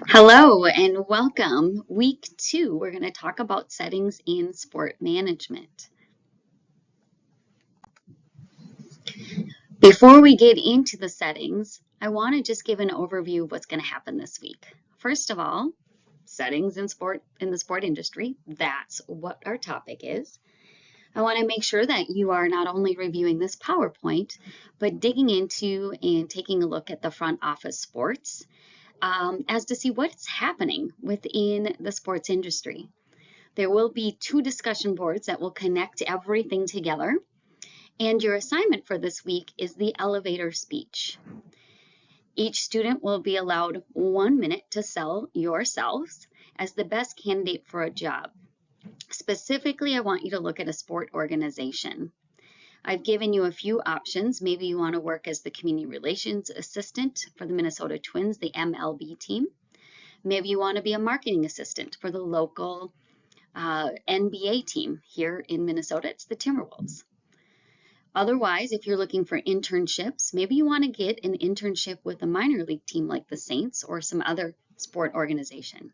Hello and welcome. Week 2, we're going to talk about settings in sport management. Before we get into the settings, I want to just give an overview of what's going to happen this week. First of all, settings in the sport industry. That's what our topic is. I want to make sure that you are not only reviewing this PowerPoint, but digging into and taking a look at the front office sports as to see what's happening within the sports industry. There will be 2 discussion boards that will connect everything together. And your assignment for this week is the elevator speech. Each student will be allowed 1 minute to sell yourselves as the best candidate for a job. Specifically, I want you to look at a sport organization. I've given you a few options. Maybe you want to work as the community relations assistant for the Minnesota Twins, the MLB team. Maybe you want to be a marketing assistant for the local NBA team here in Minnesota. It's the Timberwolves. Otherwise, if you're looking for internships, maybe you want to get an internship with a minor league team like the Saints or some other sport organization.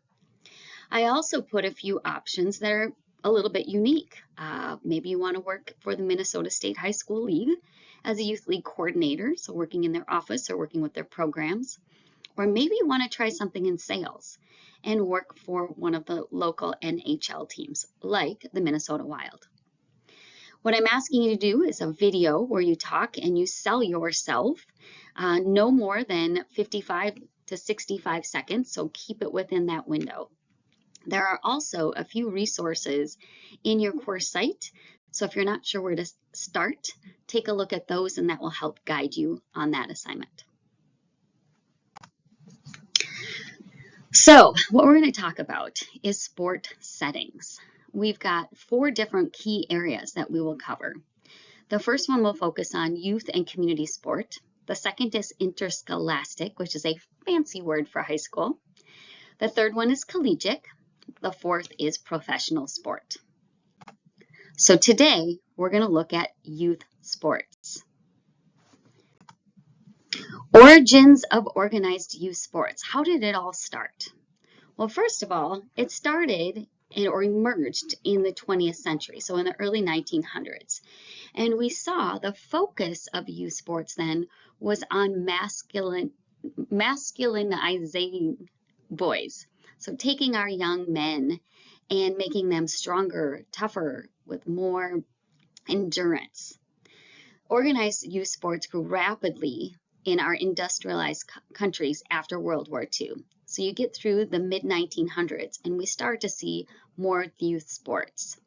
I also put a few options that are a little bit unique. Maybe you want to work for the Minnesota State High School League as a youth league coordinator, so working in their office or working with their programs. Or maybe you want to try something in sales and work for one of the local NHL teams, like the Minnesota Wild. What I'm asking you to do is a video where you talk and you sell yourself, no more than 55 to 65 seconds, so keep it within that window. There are also a few resources in your course site, so if you're not sure where to start, take a look at those and that will help guide you on that assignment. So what we're going to talk about is sport settings. We've got 4 different key areas that we will cover. The first one will focus on youth and community sport. The second is interscholastic, which is a fancy word for high school. The third one is collegiate. The fourth is professional sport. So today we're going to look at youth sports. Origins of organized youth sports. How did it all start? Well, first of all, it started or emerged in the 20th century, so in the early 1900s. And we saw the focus of youth sports then was on masculinizing boys. So taking our young men and making them stronger, tougher, with more endurance. Organized youth sports grew rapidly in our industrialized countries after World War II. So you get through the mid-1900s and we start to see more youth sports.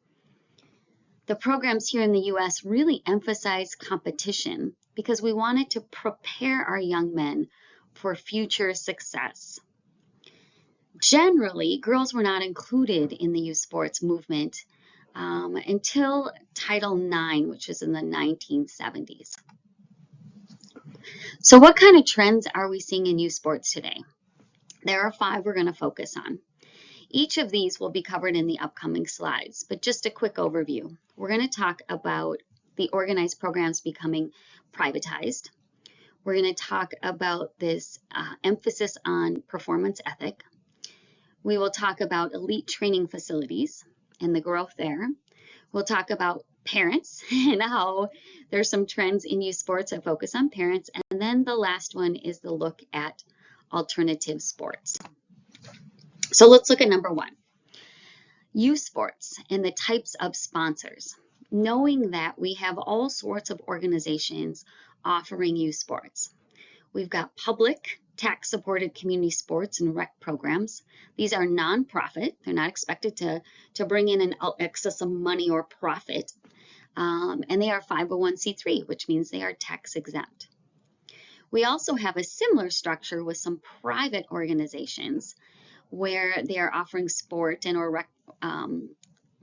The programs here in the U.S. really emphasize competition because we wanted to prepare our young men for future success. Generally, girls were not included in the youth sports movement until Title IX, which was in the 1970s. So what kind of trends are we seeing in youth sports today? There are 5 we're going to focus on. Each of these will be covered in the upcoming slides, but just a quick overview. We're going to talk about the organized programs becoming privatized. We're going to talk about this emphasis on performance ethic. We will talk about elite training facilities and the growth there. We'll talk about parents and how there's some trends in youth sports that focus on parents. And then the last one is the look at alternative sports. So let's look at number 1, youth sports and the types of sponsors. Knowing that we have all sorts of organizations offering youth sports. We've got public, tax-supported community sports and rec programs. These are nonprofit. They're not expected to bring in an excess of money or profit. And they are 501c3, which means they are tax exempt. We also have a similar structure with some private organizations where they are offering sport and or rec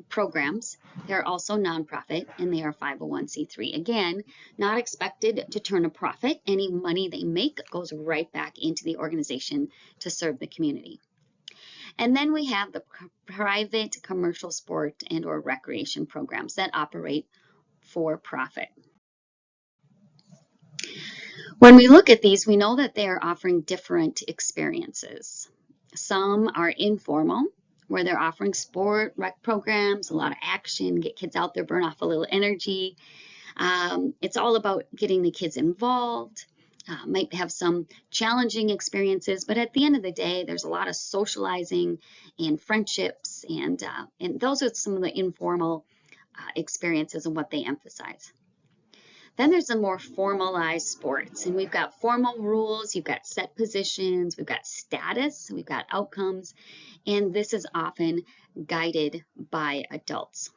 programs. They're also nonprofit and they are 501c3. Again, not expected to turn a profit. Any money they make goes right back into the organization to serve the community. And then we have the private commercial sport and or recreation programs that operate for profit. When we look at these, we know that they are offering different experiences. Some are informal, where they're offering sport, rec programs, a lot of action, get kids out there, burn off a little energy. It's all about getting the kids involved. Might have some challenging experiences, but at the end of the day, there's a lot of socializing and friendships, and those are some of the informal experiences and what they emphasize. Then there's the more formalized sports, and we've got formal rules, you've got set positions, we've got status, we've got outcomes, and this is often guided by adults.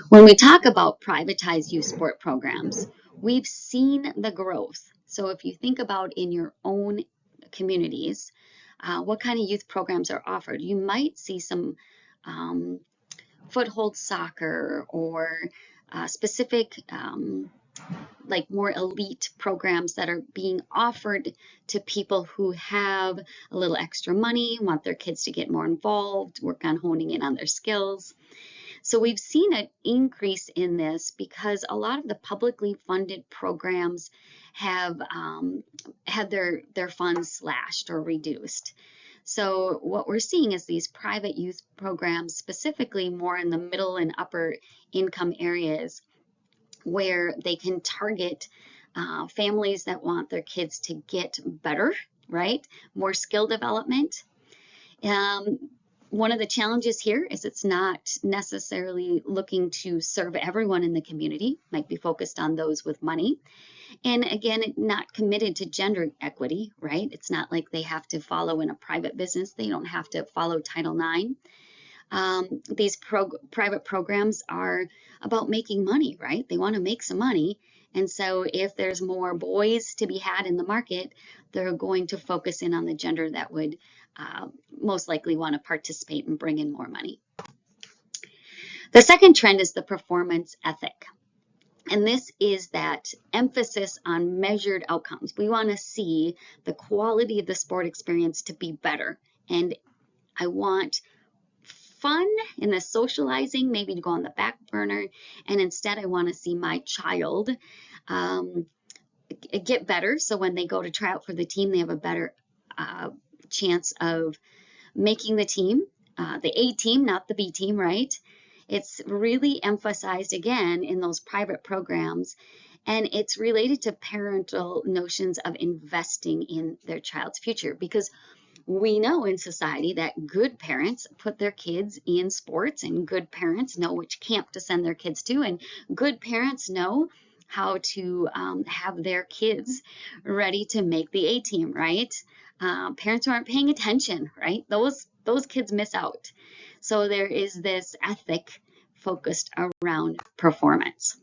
When we talk about privatized youth sport programs, we've seen the growth. So if you think about in your own communities, what kind of youth programs are offered, you might see some foothold soccer or specific like more elite programs that are being offered to people who have a little extra money, want their kids to get more involved, work on honing in on their skills. So we've seen an increase in this because a lot of the publicly funded programs have had their funds slashed or reduced. So what we're seeing is these private youth programs, specifically more in the middle and upper income areas, where they can target families that want their kids to get better, right? More skill development. One of the challenges here is it's not necessarily looking to serve everyone in the community, might be focused on those with money. And again, not committed to gender equity, right? It's not like they have to follow in a private business. They don't have to follow Title IX. These private programs are about making money, right? They want to make some money. And so if there's more boys to be had in the market, they're going to focus in on the gender that would most likely want to participate and bring in more money. The second trend is the performance ethic. And this is that emphasis on measured outcomes. We want to see the quality of the sport experience to be better. And I want fun and the socializing maybe to go on the back burner. And instead, I want to see my child get better. So when they go to try out for the team, they have a better chance of making the team, the A team, not the B team, right? It's really emphasized again in those private programs, and it's related to parental notions of investing in their child's future, because we know in society that good parents put their kids in sports, and good parents know which camp to send their kids to, and good parents know how to have their kids ready to make the A team, right? Parents who aren't paying attention, right? Those kids miss out. So there is this ethic focused around performance.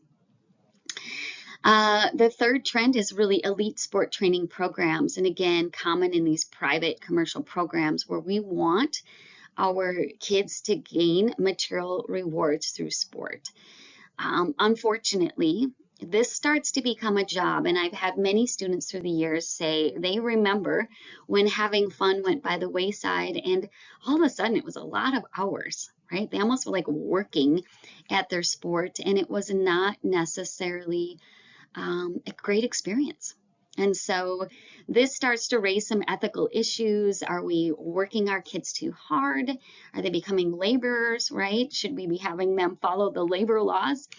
The third trend is really elite sport training programs. And again, common in these private commercial programs where we want our kids to gain material rewards through sport. Unfortunately, this starts to become a job, and I've had many students through the years say they remember when having fun went by the wayside, and all of a sudden it was a lot of hours, right? They almost were like working at their sport, and it was not necessarily a great experience. And so this starts to raise some ethical issues. Are we working our kids too hard? Are they becoming laborers, right? Should we be having them follow the labor laws?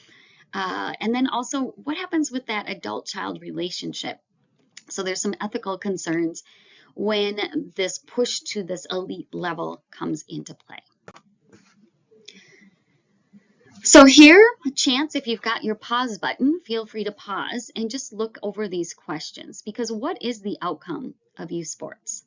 And then also, what happens with that adult-child relationship? So there's some ethical concerns when this push to this elite level comes into play. So here, a chance, if you've got your pause button, feel free to pause and just look over these questions, because what is the outcome of youth sports?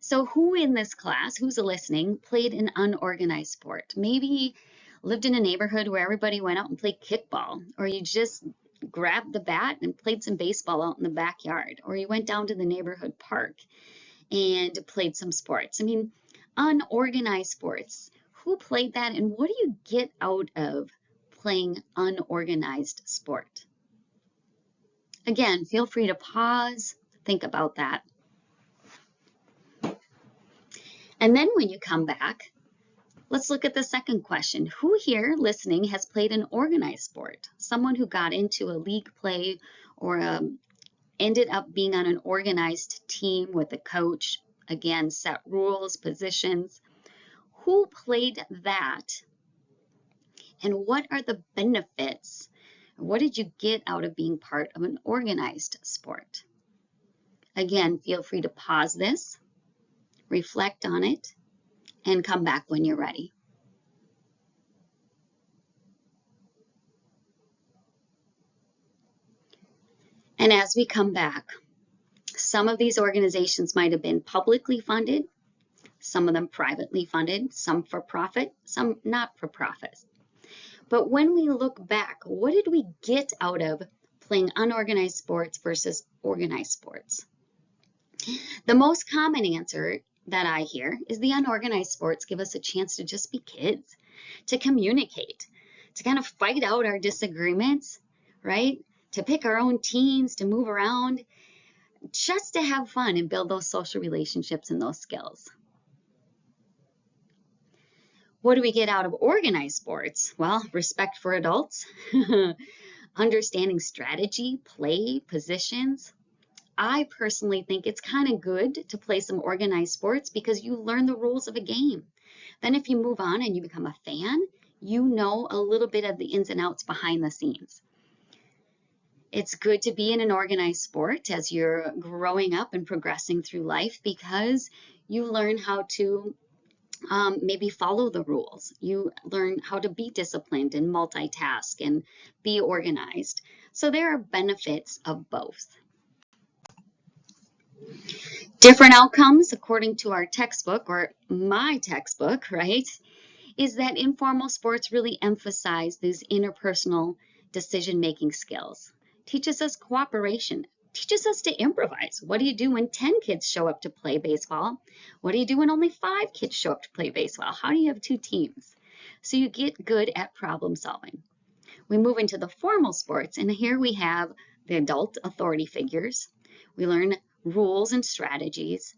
So who in this class, who's listening, played an unorganized sport? Maybe lived in a neighborhood where everybody went out and played kickball, or you just grabbed the bat and played some baseball out in the backyard, or you went down to the neighborhood park and played some sports. I mean, unorganized sports. Who played that, and what do you get out of playing unorganized sport? Again, feel free to pause, think about that. And then when you come back, let's look at the second question. Who here listening has played an organized sport? Someone who got into a league play or ended up being on an organized team with a coach, again, set rules, positions. Who played that? And what are the benefits? What did you get out of being part of an organized sport? Again, feel free to pause this, reflect on it, and come back when you're ready. And as we come back, some of these organizations might have been publicly funded, some of them privately funded, some for profit, some not for profit. But when we look back, what did we get out of playing unorganized sports versus organized sports? The most common answer that I hear is the unorganized sports give us a chance to just be kids, to communicate, to kind of fight out our disagreements, right? To pick our own teams, to move around, just to have fun and build those social relationships and those skills. What do we get out of organized sports? Well, respect for adults, understanding strategy, play, positions. I personally think it's kind of good to play some organized sports because you learn the rules of a game. Then if you move on and you become a fan, you know a little bit of the ins and outs behind the scenes. It's good to be in an organized sport as you're growing up and progressing through life because you learn how to maybe follow the rules. You learn how to be disciplined and multitask and be organized. So there are benefits of both. Different outcomes, according to our textbook, or my textbook, right, is that informal sports really emphasize these interpersonal decision-making skills. Teaches us cooperation, teaches us to improvise. What do you do when 10 kids show up to play baseball? What do you do when only 5 kids show up to play baseball? How do you have 2 teams? So you get good at problem solving. We move into the formal sports, and here we have the adult authority figures. We learn rules and strategies,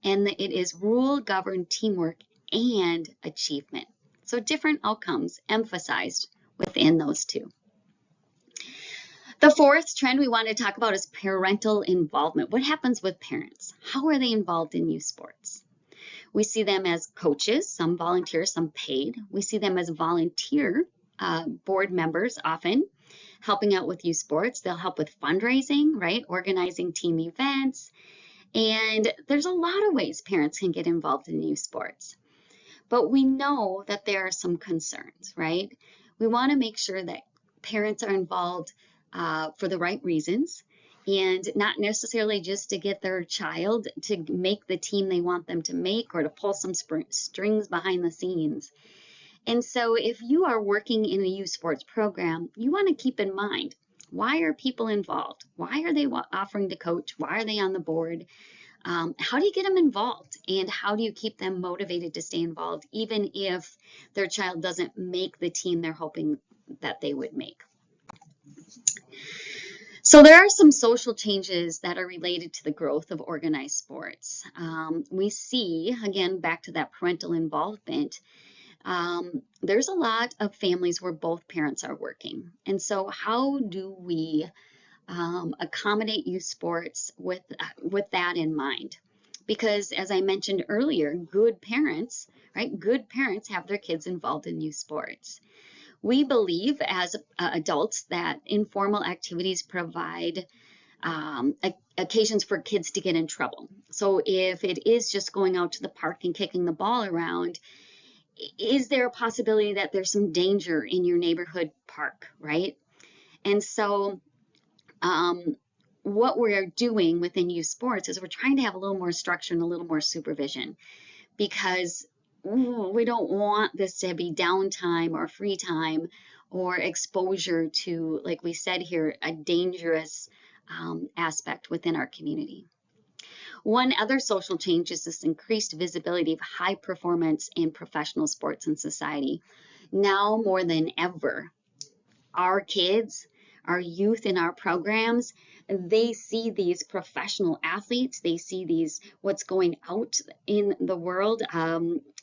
and it is rule-governed teamwork and achievement. So different outcomes emphasized within those two. The fourth trend we want to talk about is parental involvement. What happens with parents? How are they involved in youth sports? We see them as coaches, some volunteer, some paid. We see them as volunteer board members often, helping out with youth sports. They'll help with fundraising, right? Organizing team events. And there's a lot of ways parents can get involved in youth sports. But we know that there are some concerns, right? We want to make sure that parents are involved for the right reasons and not necessarily just to get their child to make the team they want them to make or to pull some strings behind the scenes. And so if you are working in a youth sports program, you want to keep in mind, why are people involved? Why are they offering to coach? Why are they on the board? How do you get them involved? And how do you keep them motivated to stay involved, even if their child doesn't make the team they're hoping that they would make? So there are some social changes that are related to the growth of organized sports. We see, again, back to that parental involvement, there's a lot of families where both parents are working. And so how do we accommodate youth sports with that in mind? Because as I mentioned earlier, good parents, right? Good parents have their kids involved in youth sports. We believe as adults that informal activities provide occasions for kids to get in trouble. So if it is just going out to the park and kicking the ball around, is there a possibility that there's some danger in your neighborhood park, right? And so what we're doing within youth sports is we're trying to have a little more structure and a little more supervision, because we don't want this to be downtime or free time or exposure to, like we said here, a dangerous aspect within our community. One other social change is this increased visibility of high performance in professional sports in society. Now more than ever, our kids, our youth in our programs, they see these professional athletes, they see these, what's going out in the world,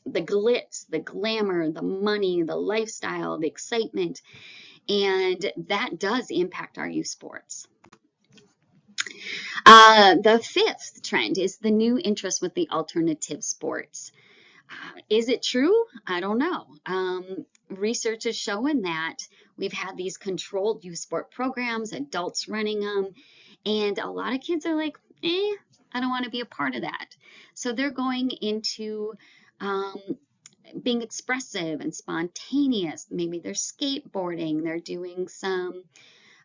the glitz, the glamour, the money, the lifestyle, the excitement, and that does impact our youth sports. The fifth trend is the new interest with the alternative sports. Is it true? I don't know. Research is showing that we've had these controlled youth sport programs, adults running them, and a lot of kids are like, I don't want to be a part of that. So they're going into um, being expressive and spontaneous. Maybe they're skateboarding, they're doing some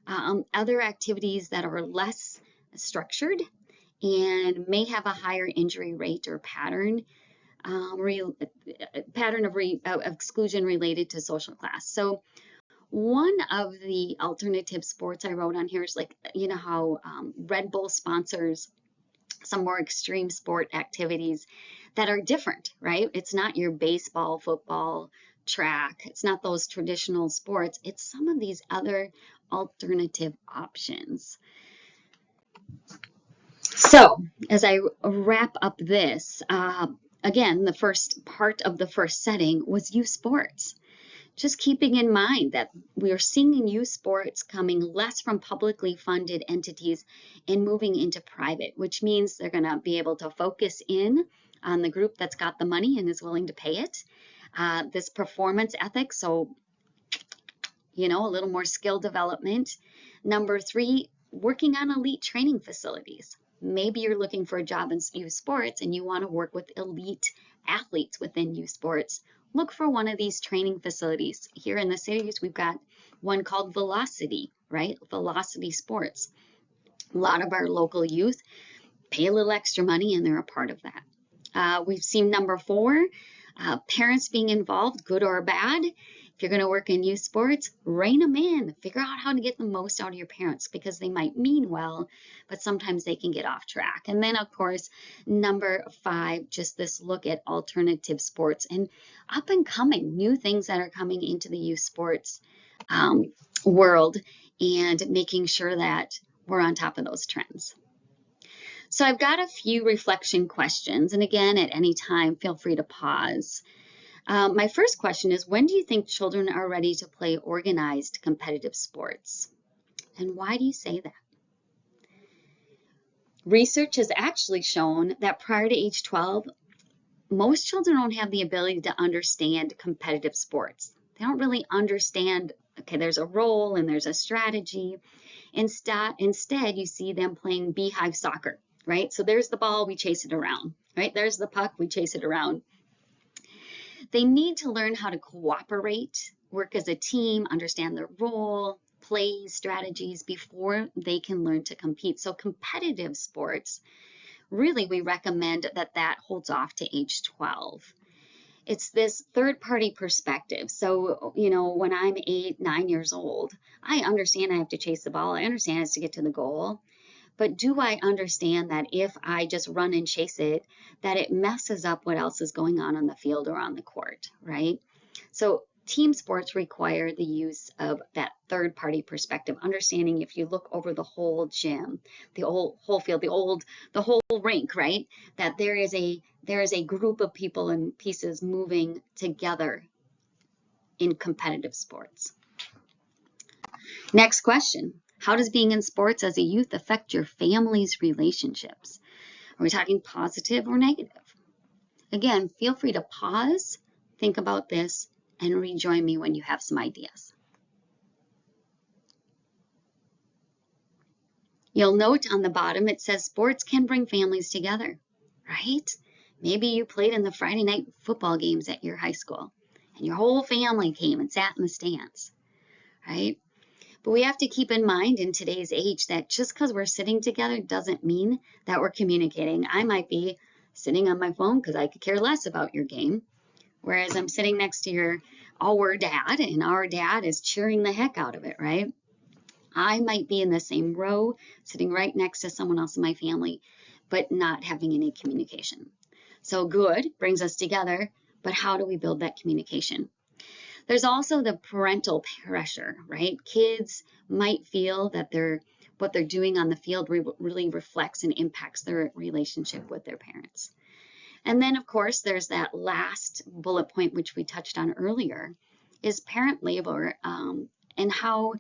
other activities that are less structured and may have a higher injury rate or pattern of exclusion related to social class. So one of the alternative sports I wrote on here is like, you know how Red Bull sponsors some more extreme sport activities that are different, right? It's not your baseball, football, track. It's not those traditional sports. It's some of these other alternative options. So as I wrap up this, again, the first part of the first setting was youth sports. Just keeping in mind that we are seeing youth sports coming less from publicly funded entities and moving into private, which means they're going to be able to focus in on the group that's got the money and is willing to pay it. This performance ethics, so, a little more skill development. Number three, working on elite training facilities. Maybe you're looking for a job in youth sports and you want to work with elite athletes within youth sports. Look for one of these training facilities. Here in the series, we've got one called Velocity, right? Velocity Sports. A lot of our local youth pay a little extra money and they're a part of that. We've seen number four, parents being involved, good or bad. If you're going to work in youth sports, rein them in. Figure out how to get the most out of your parents because they might mean well, but sometimes they can get off track. And then, of course, number five, just this look at alternative sports and up and coming new things that are coming into the youth sports world and making sure that we're on top of those trends. So I've got a few reflection questions. And again, at any time, feel free to pause. My first question is, when do you think children are ready to play organized competitive sports? And why do you say that? Research has actually shown that prior to age 12, most children don't have the ability to understand competitive sports. They don't really understand, okay, there's a role and there's a strategy. Instead, you see them playing beehive soccer, right? So there's the ball, we chase it around, right? There's the puck, we chase it around. They need to learn how to cooperate, work as a team, understand their role, plays, strategies before they can learn to compete. So competitive sports, really we recommend that holds off to age 12. It's this third-party perspective. So, when I'm 8, 9 years old, I understand I have to chase the ball. I understand it's to get to the goal. But do I understand that if I just run and chase it, that it messes up what else is going on the field or on the court, right? So team sports require the use of that third-party perspective, understanding if you look over the whole gym, the whole field, the whole rink, right? That there is a group of people and pieces moving together in competitive sports. Next question. How does being in sports as a youth affect your family's relationships? Are we talking positive or negative? Again, feel free to pause, think about this, and rejoin me when you have some ideas. You'll note on the bottom it says sports can bring families together, right? Maybe you played in the Friday night football games at your high school, and your whole family came and sat in the stands, right? But we have to keep in mind in today's age that just because we're sitting together doesn't mean that we're communicating. I might be sitting on my phone because I could care less about your game, whereas I'm sitting next to our dad, and our dad is cheering the heck out of it, right? I might be in the same row, sitting right next to someone else in my family, but not having any communication. So good brings us together, but how do we build that communication? There's also the parental pressure, right? Kids might feel that what they're doing on the field really reflects and impacts their relationship with their parents. And then, of course, there's that last bullet point, which we touched on earlier, is parent labor, and how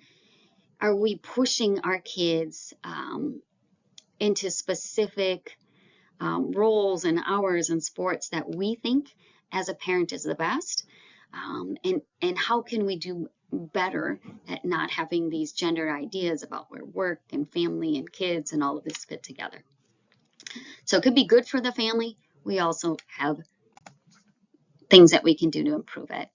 are we pushing our kids into specific roles and hours and sports that we think as a parent is the best, and how can we do better at not having these gender ideas about where work and family and kids and all of this fit together. So it could be good for the family. We also have things that we can do to improve it.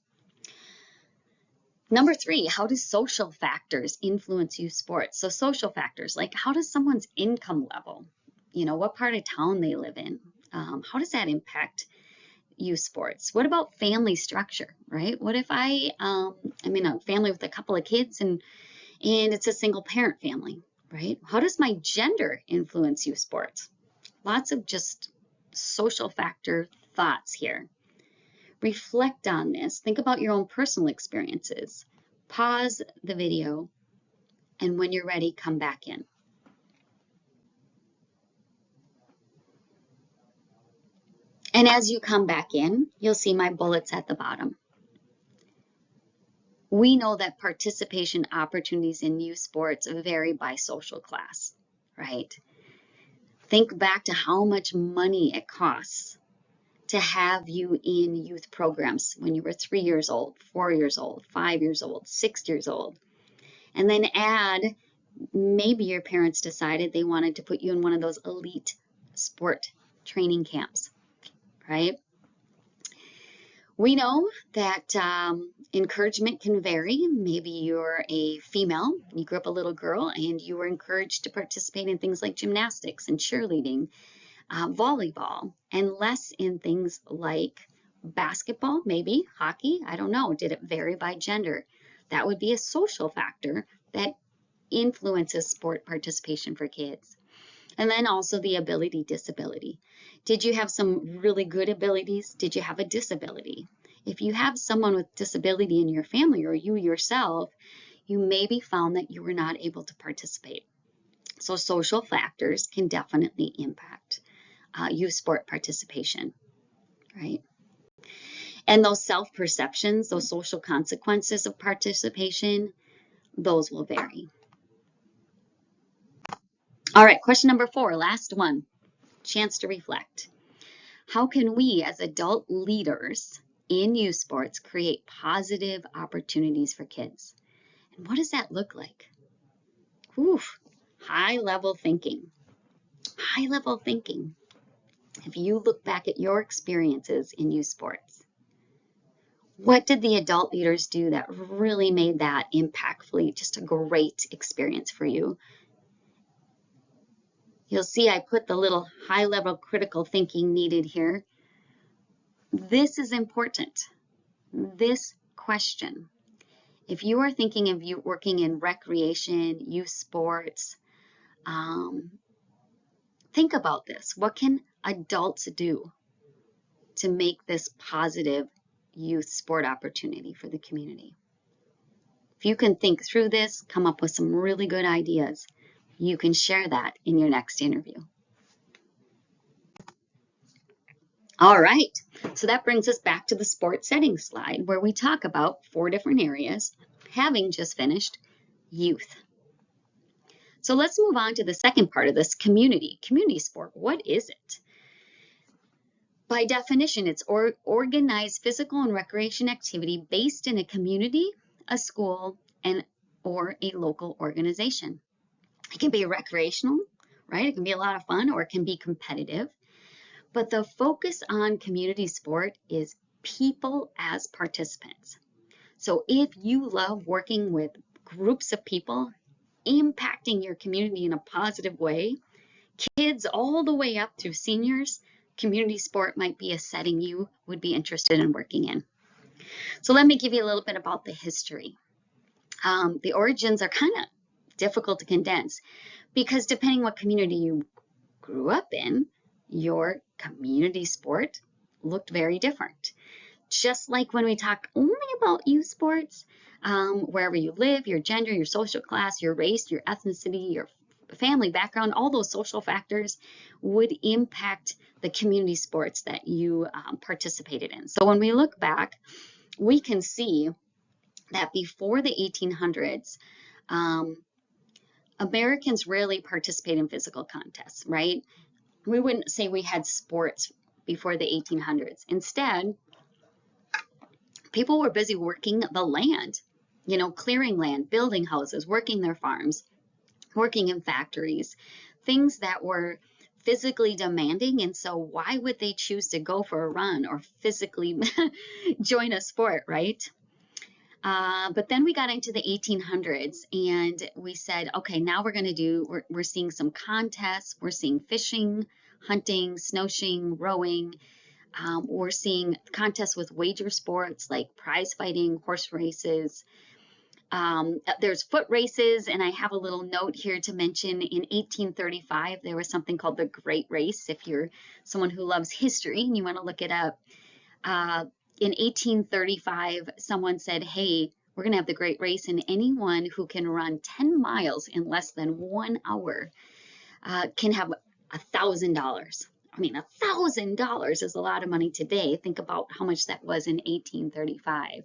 Number 3, how do social factors influence youth sports? So social factors, like how does someone's income level, what part of town they live in, how does that impact youth sports? What about family structure, right? What if I'm in a family with a couple of kids and it's a single parent family, right? How does my gender influence youth sports? Lots of just social factor thoughts here. Reflect on this. Think about your own personal experiences. Pause the video, and when you're ready, come back in. And as you come back in, you'll see my bullets at the bottom. We know that participation opportunities in youth sports vary by social class, right? Think back to how much money it costs to have you in youth programs when you were 3 years old, 4 years old, 5 years old, 6 years old. And then add, maybe your parents decided they wanted to put you in one of those elite sport training camps, right? We know that encouragement can vary. Maybe you're a female, you grew up a little girl, and you were encouraged to participate in things like gymnastics and cheerleading, volleyball, and less in things like basketball, maybe hockey. I don't know. Did it vary by gender? That would be a social factor that influences sport participation for kids. And then also the ability disability. Did you have some really good abilities? Did you have a disability? If you have someone with disability in your family or you yourself, you maybe found that you were not able to participate. So social factors can definitely impact youth sport participation, right? And those self-perceptions, those social consequences of participation, those will vary. All right, question number 4, last one, chance to reflect. How can we as adult leaders in youth sports create positive opportunities for kids? And what does that look like? Oof, high-level thinking. High-level thinking. If you look back at your experiences in youth sports, what did the adult leaders do that really made that impactfully just a great experience for you? You'll see I put the little high-level critical thinking needed here. This is important. This question. If you are thinking of you working in recreation, youth sports, think about this. What can adults do to make this positive youth sport opportunity for the community? If you can think through this, come up with some really good ideas, you can share that in your next interview. All right, so that brings us back to the sports setting slide where we talk about 4 different areas, having just finished youth. So let's move on to the second part of this, community sport. What is it? By definition, it's organized physical and recreation activity based in a community, a school, or a local organization. It can be recreational, right? It can be a lot of fun, or it can be competitive. But the focus on community sport is people as participants. So if you love working with groups of people, impacting your community in a positive way, kids all the way up through seniors, community sport might be a setting you would be interested in working in. So let me give you a little bit about the history. The origins are kind of difficult to condense because depending what community you grew up in, your community sport looked very different. Just like when we talk only about youth sports, wherever you live, your gender, your social class, your race, your ethnicity, your family background, all those social factors would impact the community sports that you participated in. So when we look back, we can see that before the 1800s, Americans rarely participate in physical contests, right? We wouldn't say we had sports before the 1800s. Instead, people were busy working the land, clearing land, building houses, working their farms, working in factories, things that were physically demanding. And so why would they choose to go for a run or physically join a sport, right? But then we got into the 1800s and we said, okay, now we're seeing some contests. We're seeing fishing, hunting, snowshoeing, rowing. We're seeing contests with wager sports like prize fighting, horse races. There's foot races, and I have a little note here to mention in 1835, there was something called the Great Race. If you're someone who loves history and you want to look it up, in 1835, someone said, hey, we're going to have the Great Race, and anyone who can run 10 miles in less than 1 hour can have $1,000. I mean, $1,000 is a lot of money today. Think about how much that was in 1835.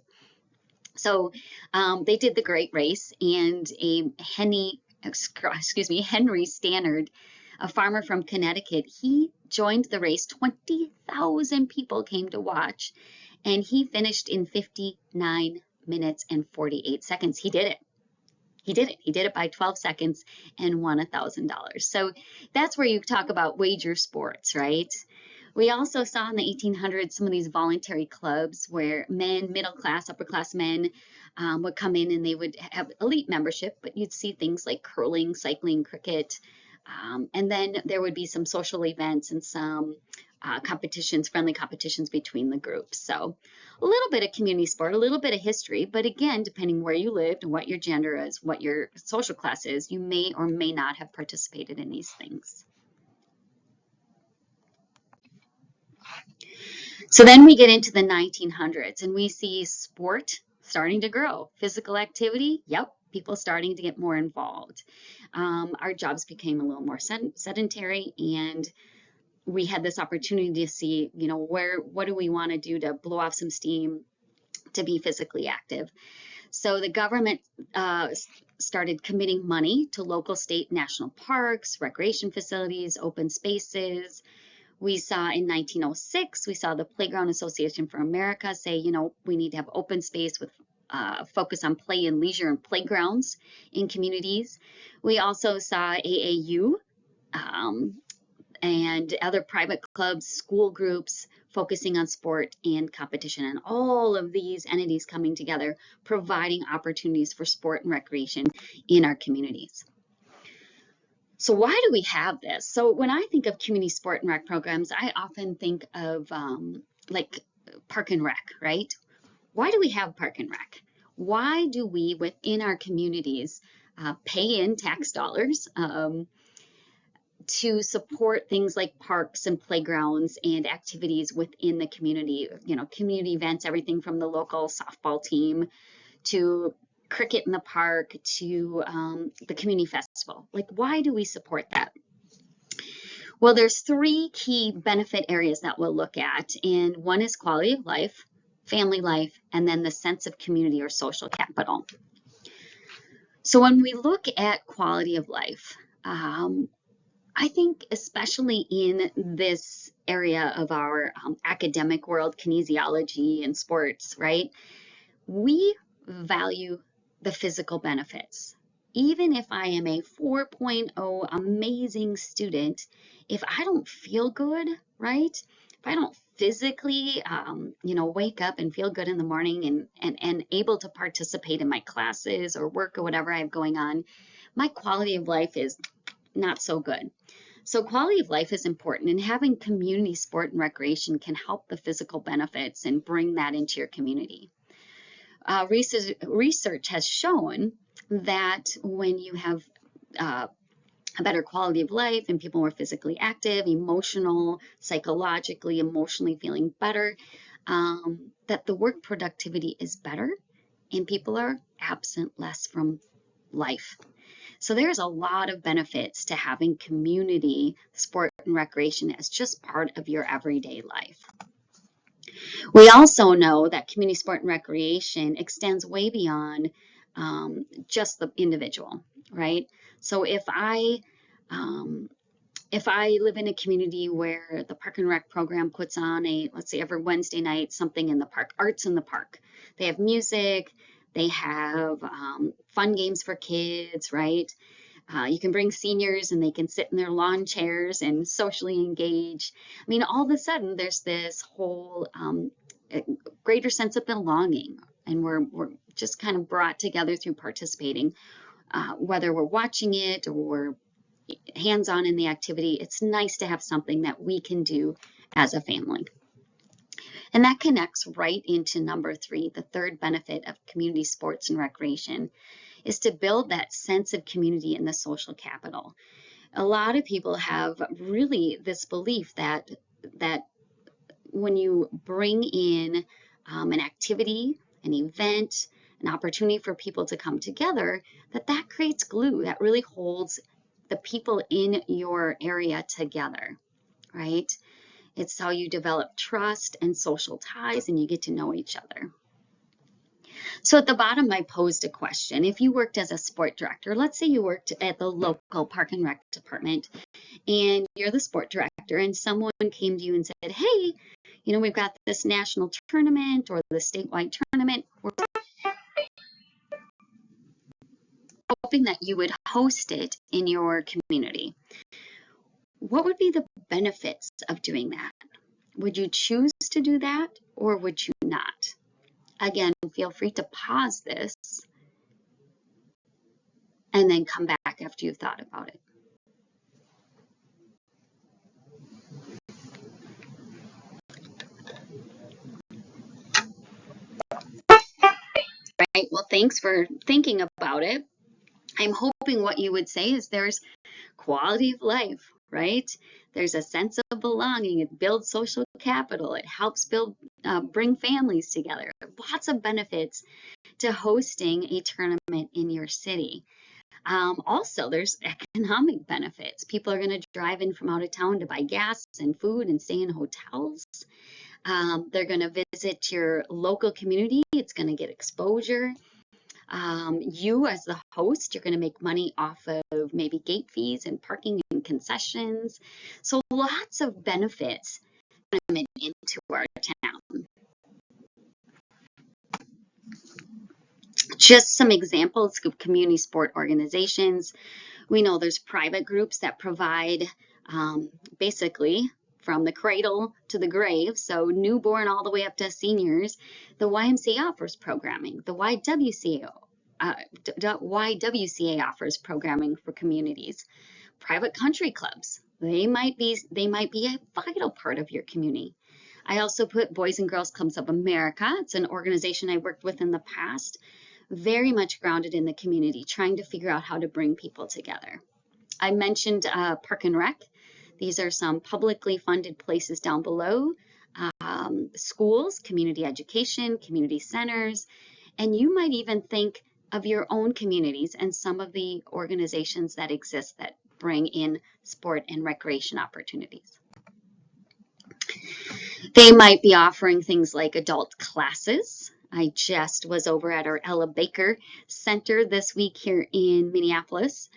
So they did the Great Race, and Henry Stannard, a farmer from Connecticut, he joined the race. 20,000 people came to watch, and he finished in 59 minutes and 48 seconds. He did it. He did it. He did it by 12 seconds and won $1,000. So that's where you talk about wager sports, right? We also saw in the 1800s some of these voluntary clubs where men, middle class, upper class men would come in and they would have elite membership, but you'd see things like curling, cycling, cricket. And then there would be some social events and some competitions, friendly competitions between the groups. So a little bit of community sport, a little bit of history, but again, depending where you lived and what your gender is, what your social class is, you may or may not have participated in these things. So then we get into the 1900s and we see sport starting to grow. Physical activity, yep, people starting to get more involved. Our jobs became a little more sedentary, and we had this opportunity to see, what do we want to do to blow off some steam to be physically active. So the government started committing money to local, state, national parks, recreation facilities, open spaces. We saw in 1906, we saw the Playground Association for America say, we need to have open space with focus on play and leisure and playgrounds in communities. We also saw AAU and other private clubs, school groups focusing on sport and competition, and all of these entities coming together, providing opportunities for sport and recreation in our communities. So why do we have this? So when I think of community sport and rec programs, I often think of like Park and Rec, right? Why do we have Park and Rec? Why do we, within our communities, pay in tax dollars to support things like parks and playgrounds and activities within the community? Community events, everything from the local softball team to cricket in the park to the community festival. Like, why do we support that? Well, there's 3 key benefit areas that we'll look at, and one is quality of life, family life, and then the sense of community or social capital. So when we look at quality of life, I think especially in this area of our academic world, kinesiology and sports, right? We value the physical benefits. Even if I am a 4.0 amazing student, if I don't feel good, right? If I don't physically, wake up and feel good in the morning and able to participate in my classes or work or whatever I have going on, my quality of life is not so good. So quality of life is important, and having community sport and recreation can help the physical benefits and bring that into your community. Research has shown that when you have a better quality of life and people more physically active, psychologically, emotionally feeling better, that the work productivity is better and people are absent less from life. So there's a lot of benefits to having community sport and recreation as just part of your everyday life. We also know that community sport and recreation extends way beyond just the individual, right? So if I live in a community where the Park and Rec program puts on let's say every Wednesday night, something in the park, arts in the park. They have music, they have fun games for kids, right? You can bring seniors and they can sit in their lawn chairs and socially engage. I mean, all of a sudden there's this whole greater sense of belonging, and we're just kind of brought together through participating, whether we're watching it or we're hands-on in the activity. It's nice to have something that we can do as a family. And that connects right into number 3. The third benefit of community sports and recreation is to build that sense of community in the social capital. A lot of people have really this belief that when you bring in an activity, an event, an opportunity for people to come together, that creates glue, that really holds the people in your area together, right? It's how you develop trust and social ties, and you get to know each other. So at the bottom, I posed a question. If you worked as a sport director, let's say you worked at the local Park and Rec department, and you're the sport director, and someone came to you and said, hey, you know, we've got this national tournament or the statewide tournament. We're hoping that you would host it in your community. What would be the benefits of doing that? Would you choose to do that, or would you not? Again, feel free to pause this and then come back after you've thought about it. Right, well, thanks for thinking about it. I'm hoping what you would say is there's quality of life, right? There's a sense of belonging. It builds social capital. It helps bring families together. Lots of benefits to hosting a tournament in your city. Also, there's economic benefits. People are going to drive in from out of town to buy gas and food and stay in hotels. They're going to visit your local community. It's going to get exposure. You as the host, you're going to make money off of maybe gate fees and parking and concessions. So lots of benefits coming into our town. Just some examples of community sport organizations. We know there's private groups that provide basically from the cradle to the grave, so newborn all the way up to seniors. The YMCA offers programming. The YWCA offers programming for communities. Private country clubs, they might be a vital part of your community. I also put Boys and Girls Clubs of America. It's an organization I worked with in the past, very much grounded in the community, trying to figure out how to bring people together. I mentioned Park and Rec. These are some publicly funded places down below. Schools, community education, community centers, and you might even think of your own communities and some of the organizations that exist that bring in sport and recreation opportunities. They might be offering things like adult classes. I just was over at our Ella Baker Center this week here in Minneapolis,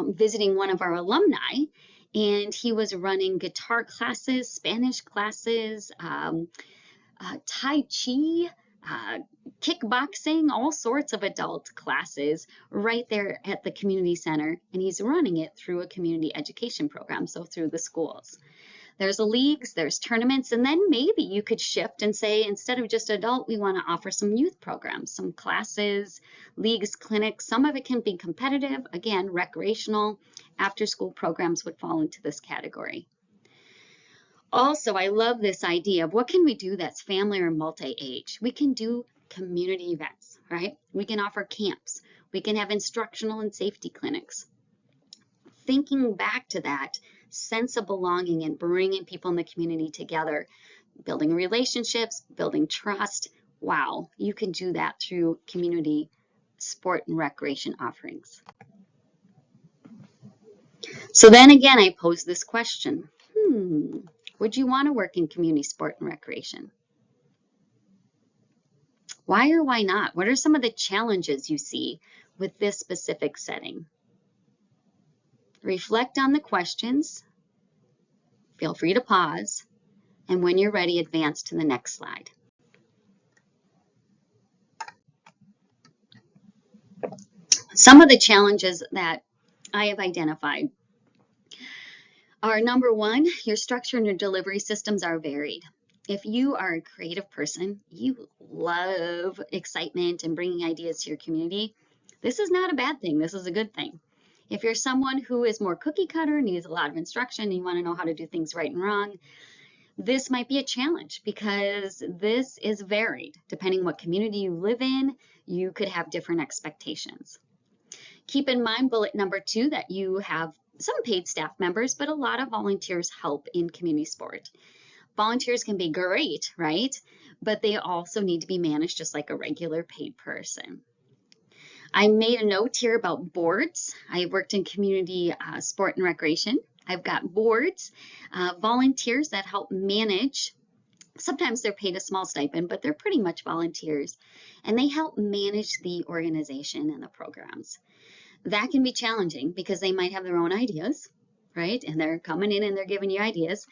visiting one of our alumni, and he was running guitar classes, Spanish classes, Tai Chi, kickboxing, all sorts of adult classes right there at the community center, and he's running it through a community education program, so through the schools. There's leagues, there's tournaments, and then maybe you could shift and say, instead of just adult, we want to offer some youth programs, some classes, leagues, clinics. Some of it can be competitive. Again, recreational, after-school programs would fall into this category. Also, I love this idea of what can we do that's family or multi-age. We can do community events, right? We can offer camps. We can have instructional and safety clinics. Thinking back to that sense of belonging and bringing people in the community together, building relationships, building trust. Wow, you can do that through community sport and recreation offerings. So then again, I pose this question. Would you want to work in community sport and recreation? Why or why not? What are some of the challenges you see with this specific setting? Reflect on the questions. Feel free to pause. And when you're ready, advance to the next slide. Some of the challenges that I have identified are, number one, your structure and your delivery systems are varied. If you are a creative person, you love excitement and bringing ideas to your community, this is not a bad thing. This is a good thing. If you're someone who is more cookie cutter, needs a lot of instruction, and you want to know how to do things right and wrong, this might be a challenge because this is varied. Depending on what community you live in, you could have different expectations. Keep in mind, bullet number 2, that you have some paid staff members, but a lot of volunteers help in community sport. Volunteers can be great, right? But they also need to be managed just like a regular paid person. I made a note here about boards. I worked in community sport and recreation. I've got boards, volunteers that help manage. Sometimes they're paid a small stipend, but they're pretty much volunteers. And they help manage the organization and the programs. That can be challenging because they might have their own ideas, right? And they're coming in and they're giving you ideas.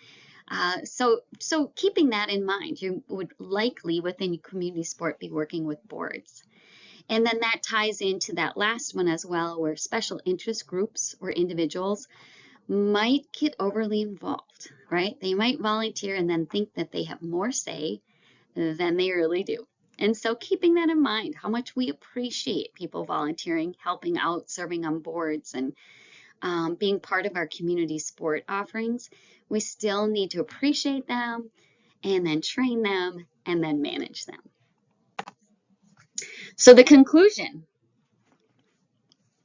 So keeping that in mind, you would likely within community sport be working with boards. And then that ties into that last one as well, where special interest groups or individuals might get overly involved, right? They might volunteer and then think that they have more say than they really do. And so keeping that in mind, how much we appreciate people volunteering, helping out, serving on boards, and being part of our community sport offerings, we still need to appreciate them and then train them and then manage them. So the conclusion,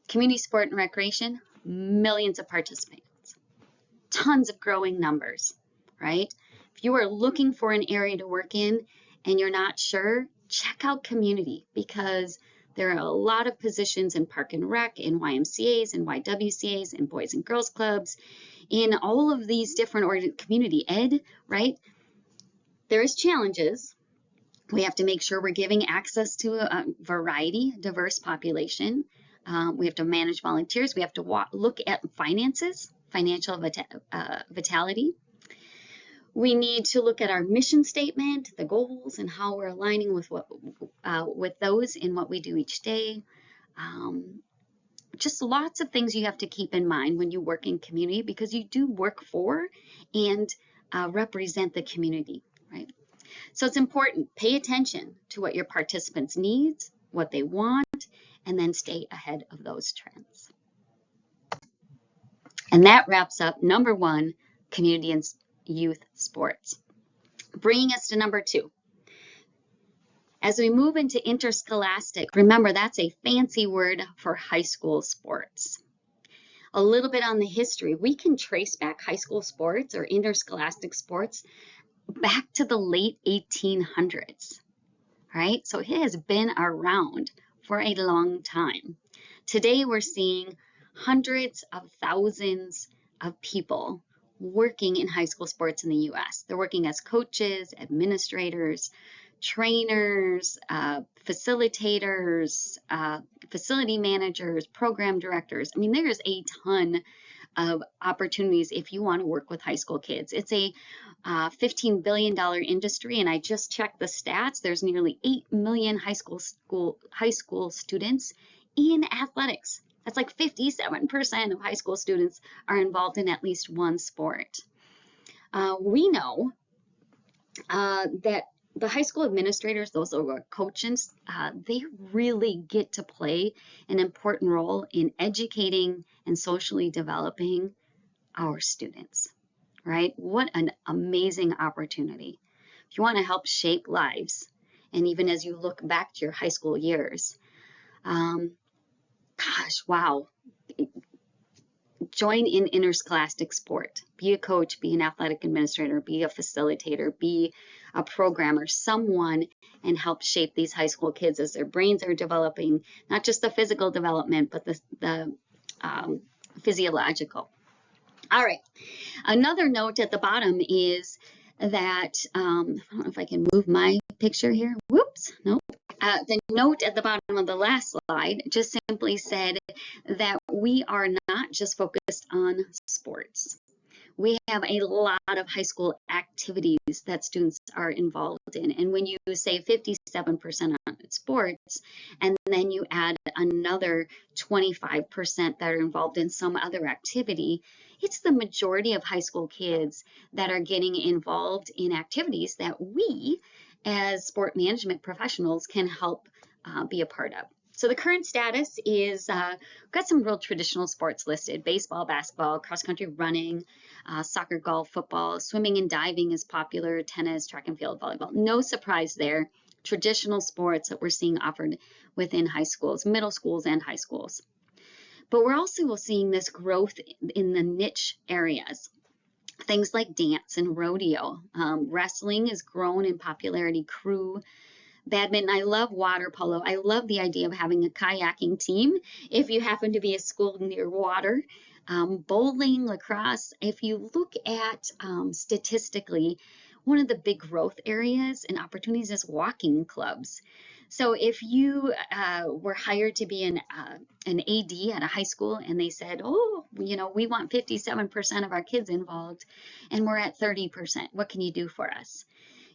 community sport and recreation, millions of participants, tons of growing numbers, right? If you are looking for an area to work in and you're not sure, check out community, because there are a lot of positions in Park and Rec, in YMCAs, in YWCAs, in Boys and Girls Clubs, in all of these different community ed, right? There is challenges. We have to make sure we're giving access to a variety, diverse population. We have to manage volunteers. We have to look at finances, financial vitality. We need to look at our mission statement, the goals, and how we're aligning with with those in what we do each day. Just lots of things you have to keep in mind when you work in community, because you do work for and represent the community, right? So it's important. Pay attention to what your participants need, what they want, and then stay ahead of those trends. And that wraps up number 1, community and youth sports. Bringing us to number 2. As we move into interscholastic, remember that's a fancy word for high school sports. A little bit on the history. We can trace back high school sports or interscholastic sports back to the late 1800s, right? So it has been around for a long time. Today we're seeing hundreds of thousands of people working in high school sports in the U.S. They're working as coaches, administrators, trainers, facilitators, facility managers, program directors. I mean, there's a ton of opportunities if you want to work with high school kids. It's a $15 billion industry, and I just checked the stats. There's nearly 8 million high school students in athletics. That's like 57% of high school students are involved in at least one sport. We know that the high school administrators, those who are coaches, they really get to play an important role in educating and socially developing our students, right? What an amazing opportunity. If you want to help shape lives, and even as you look back to your high school years, gosh, wow. Join in interscholastic sport. Be a coach, be an athletic administrator, be a facilitator, be a programmer, someone, and help shape these high school kids as their brains are developing, not just the physical development, but the physiological. All right. Another note at the bottom is that, I don't know if I can move my picture here. Whoops, nope. The note at the bottom of the last slide just simply said that we are not just focused on sports. We have a lot of high school activities that students are involved in. And when you say 57% on sports, and then you add another 25% that are involved in some other activity, it's the majority of high school kids that are getting involved in activities that we as sport management professionals can help be a part of. So the current status is we've got some real traditional sports listed: baseball, basketball, cross-country running, soccer, golf, football, swimming and diving is popular, tennis, track and field, volleyball. No surprise there. Traditional sports that we're seeing offered within high schools, middle schools, and high schools. But we're also seeing this growth in the niche areas. Things like dance and rodeo. Wrestling has grown in popularity, crew, badminton. I love water polo. I love the idea of having a kayaking team if you happen to be a school near water. Bowling, lacrosse. If you look at statistically, one of the big growth areas and opportunities is walking clubs. So if you were hired to be an AD at a high school and they said, oh, you know, we want 57% of our kids involved and we're at 30%, what can you do for us?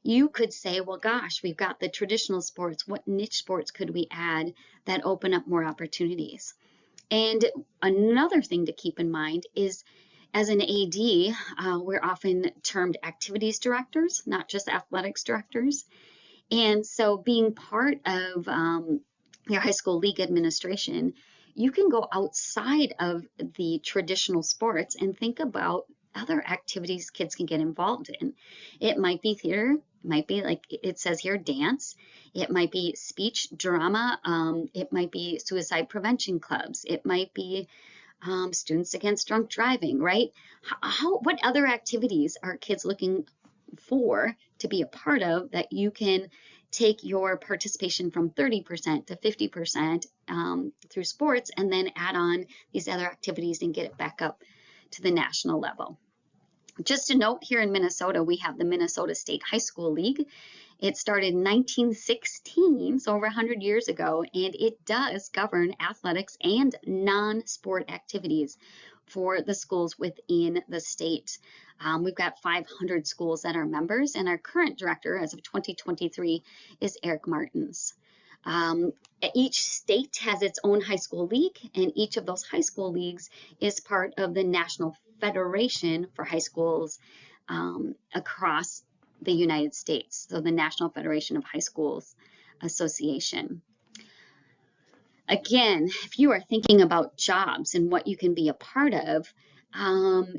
You could say, well, gosh, we've got the traditional sports. What niche sports could we add that open up more opportunities? And another thing to keep in mind is, as an AD, we're often termed activities directors, not just athletics directors. And so being part of your high school league administration, you can go outside of the traditional sports and think about other activities kids can get involved in. It might be theater, it might be, like it says here, dance. It might be speech, drama. It might be suicide prevention clubs. It might be Students Against Drunk Driving, right? What other activities are kids looking for to be a part of that you can take your participation from 30% to 50% through sports, and then add on these other activities and get it back up to the national level. Just a note, here in Minnesota, we have the Minnesota State High School League. It started in 1916, so over 100 years ago, and it does govern athletics and non-sport activities for the schools within the state. We've got 500 schools that are members, and our current director as of 2023 is Eric Martins. Each state has its own high school league, and each of those high school leagues is part of the National Federation for High Schools across the United States, so the National Federation of High Schools Association. Again, if you are thinking about jobs and what you can be a part of,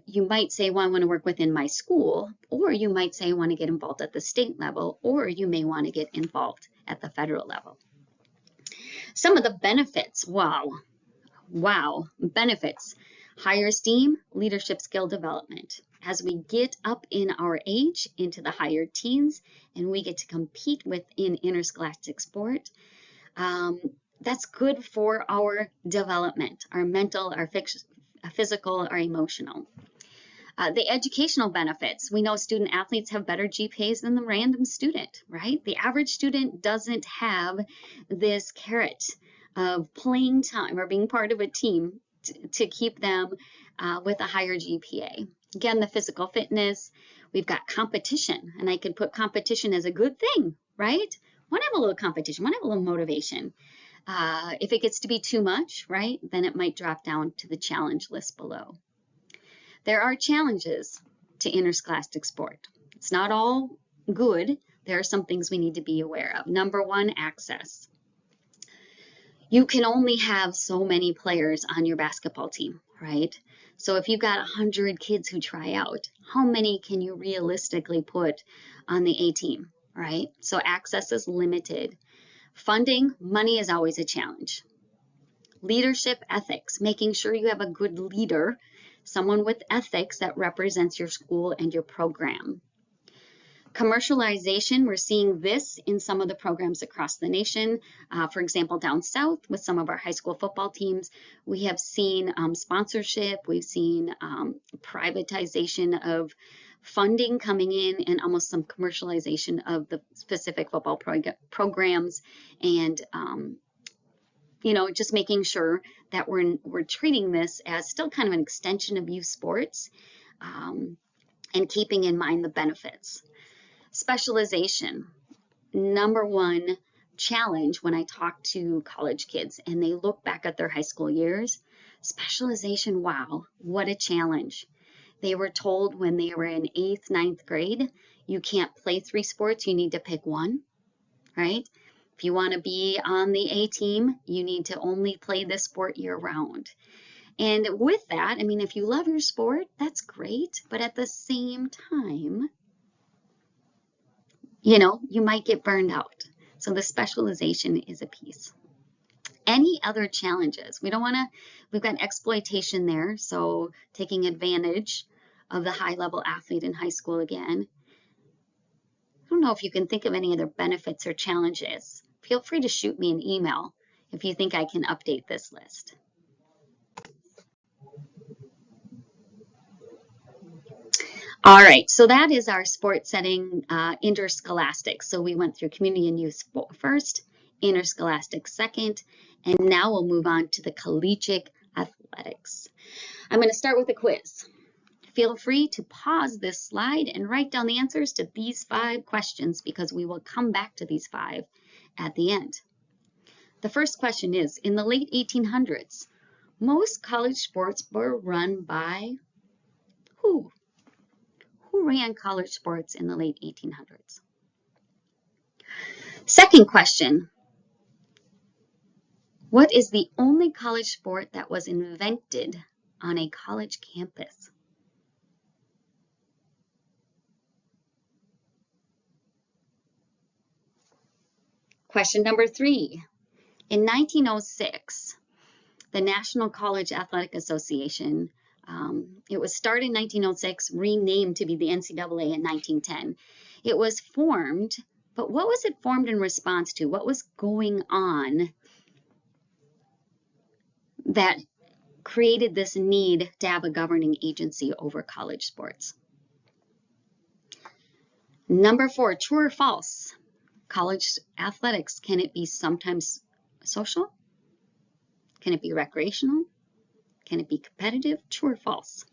you might say, well, I want to work within my school, or you might say, I want to get involved at the state level, or you may want to get involved at the federal level. Some of the benefits, wow, benefits: higher esteem, leadership skill development. As we get up in our age into the higher teens and we get to compete within interscholastic sport, that's good for our development, our mental, our physical, our emotional. The educational benefits: we know student athletes have better GPAs than the random student, right? The average student doesn't have this carrot of playing time or being part of a team to keep them with a higher GPA. Again, the physical fitness, we've got competition, and I could put competition as a good thing, right? Want to have a little competition, want to have a little motivation. If it gets to be too much, right, then it might drop down to the challenge list below. There are challenges to interscholastic sport. It's not all good. There are some things we need to be aware of. Number one, access. You can only have so many players on your basketball team, right? So if you've got 100 kids who try out, how many can you realistically put on the A team, right? So access is limited. Funding, money is always a challenge. Leadership ethics, making sure you have a good leader, someone with ethics that represents your school and your program. Commercialization, we're seeing this in some of the programs across the nation. For example, down south with some of our high school football teams, we have seen sponsorship, we've seen privatization of funding coming in and almost some commercialization of the specific football programs, and just making sure that we're treating this as still kind of an extension of youth sports, and keeping in mind the benefits. Specialization, number one challenge when I talk to college kids and they look back at their high school years. Specialization, wow, what a challenge. They were told when they were in 8th, 9th grade, you can't play 3 sports, you need to pick one, right? If you want to be on the A team, you need to only play this sport year round. And with that, I mean, if you love your sport, that's great. But at the same time, you might get burned out. So the specialization is a piece. Any other challenges? We've got exploitation there. So taking advantage of the high-level athlete in high school again. I don't know if you can think of any other benefits or challenges. Feel free to shoot me an email if you think I can update this list. All right, so that is our sports setting, interscholastic. So we went through community and youth first, interscholastic second, and now we'll move on to the collegiate athletics. I'm going to start with a quiz. Feel free to pause this slide and write down the answers to these 5 questions because we will come back to these 5 at the end. The first question is, in the late 1800s, most college sports were run by who? Who ran college sports in the late 1800s? Second question, what is the only college sport that was invented on a college campus? Question number 3, in 1906, the National College Athletic Association, it was started in 1906, renamed to be the NCAA in 1910. It was formed, but what was it formed in response to? What was going on that created this need to have a governing agency over college sports? Number 4, true or false? College athletics, can it be sometimes social? Can it be recreational? Can it be competitive? True or false?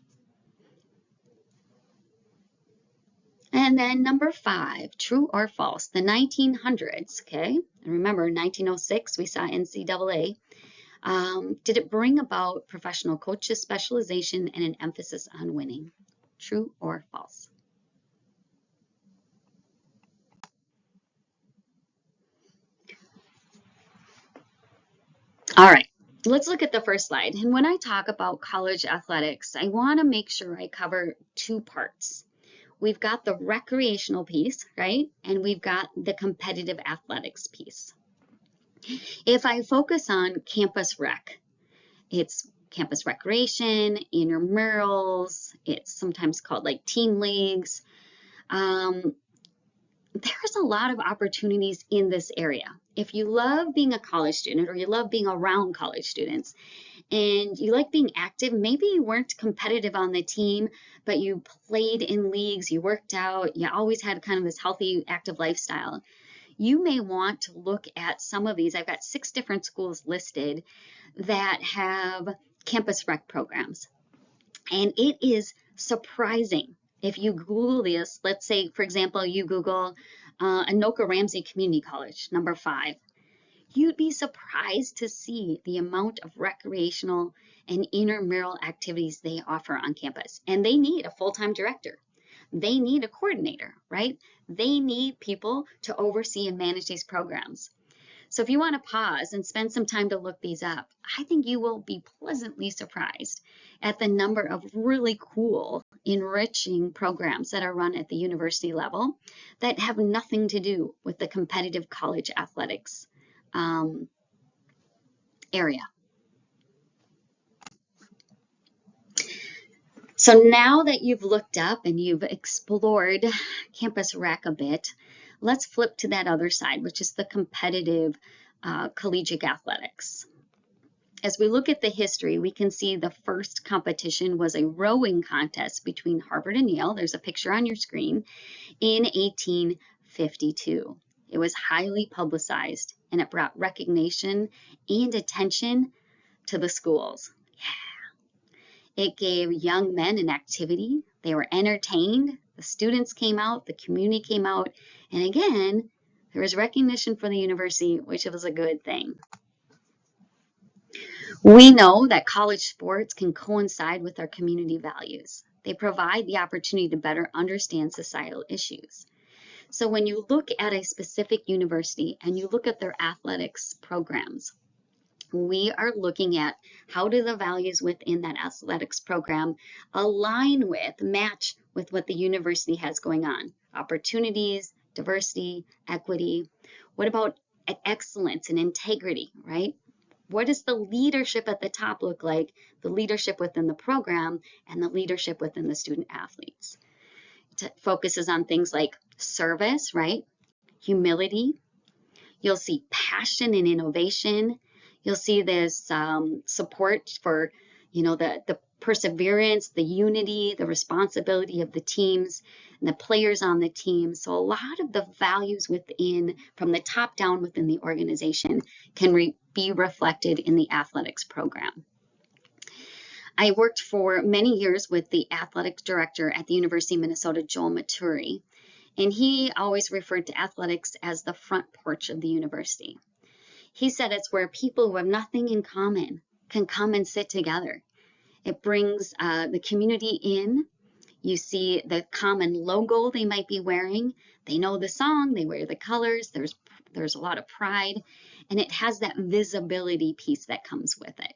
And then number 5, true or false? The 1900s, okay? And remember, 1906, we saw NCAA. Did it bring about professional coaches, specialization, and an emphasis on winning? True or false? All right, let's look at the first slide. And when I talk about college athletics, I want to make sure I cover 2 parts. We've got the recreational piece, right? And we've got the competitive athletics piece. If I focus on campus rec, it's campus recreation, intramurals, it's sometimes called like team leagues. There's a lot of opportunities in this area. If you love being a college student or you love being around college students and you like being active, maybe you weren't competitive on the team, but you played in leagues, you worked out, you always had kind of this healthy, active lifestyle. You may want to look at some of these. I've got 6 different schools listed that have campus rec programs. And it is surprising. If you Google this, let's say, for example, you Google Anoka Ramsey Community College, number 5, you'd be surprised to see the amount of recreational and intramural activities they offer on campus. And they need a full-time director. They need a coordinator, right? They need people to oversee and manage these programs. So if you want to pause and spend some time to look these up, I think you will be pleasantly surprised at the number of really cool, enriching programs that are run at the university level that have nothing to do with the competitive college athletics area. So now that you've looked up and you've explored campus rec a bit, let's flip to that other side, which is the competitive collegiate athletics. As we look at the history, we can see the first competition was a rowing contest between Harvard and Yale. There's a picture on your screen in 1852. It was highly publicized and it brought recognition and attention to the schools. It gave young men an activity. They were entertained. The students came out, the community came out, and again, there was recognition for the university, which was a good thing. We know that college sports can coincide with our community values. They provide the opportunity to better understand societal issues. So when you look at a specific university and you look at their athletics programs, we are looking at how do the values within that athletics program align with, match with what the university has going on. Opportunities, diversity, equity. What about excellence and integrity, right? What does the leadership at the top look like, the leadership within the program, and the leadership within the student athletes? It focuses on things like service, right? Humility. You'll see passion and innovation. You'll see this support for, the perseverance, the unity, the responsibility of the teams and the players on the team. So a lot of the values within, from the top down within the organization, can be reflected in the athletics program. I worked for many years with the athletic director at the University of Minnesota, Joel Maturi, and he always referred to athletics as the front porch of the university. He said it's where people who have nothing in common can come and sit together. It brings the community in. You see the common logo they might be wearing. They know the song, they wear the colors, there's a lot of pride, and it has that visibility piece that comes with it.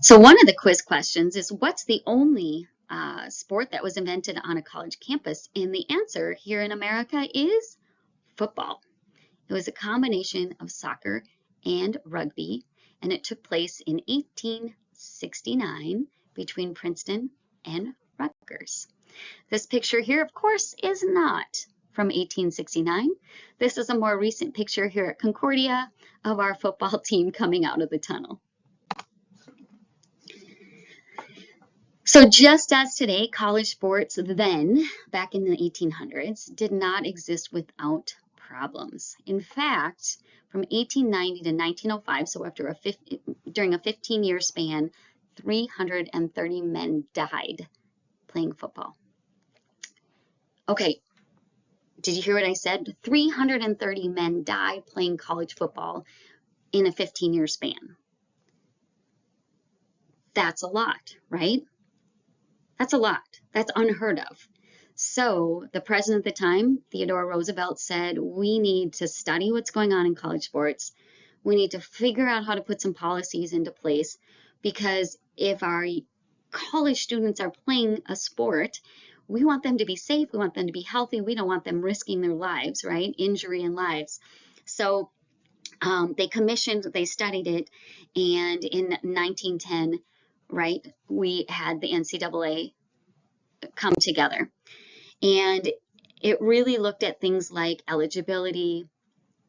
So one of the quiz questions is, what's the only sport that was invented on a college campus? And the answer here in America is football. It was a combination of soccer and rugby, and it took place in 1869 between Princeton and Rutgers. This picture here, of course, is not from 1869. This is a more recent picture here at Concordia of our football team coming out of the tunnel. So just as today, college sports then, back in the 1800s, did not exist without problems. In fact, from 1890 to 1905, so during a 15-year span, 330 men died playing football. Okay, did you hear what I said? 330 men died playing college football in a 15-year span. That's a lot, right? That's a lot. That's unheard of. So the president at the time, Theodore Roosevelt, said, we need to study what's going on in college sports. We need to figure out how to put some policies into place, because if our college students are playing a sport, we want them to be safe. We want them to be healthy. We don't want them risking their lives, right? Injury and lives. So they studied it, and in 1910, right, we had the NCAA come together. And it really looked at things like eligibility.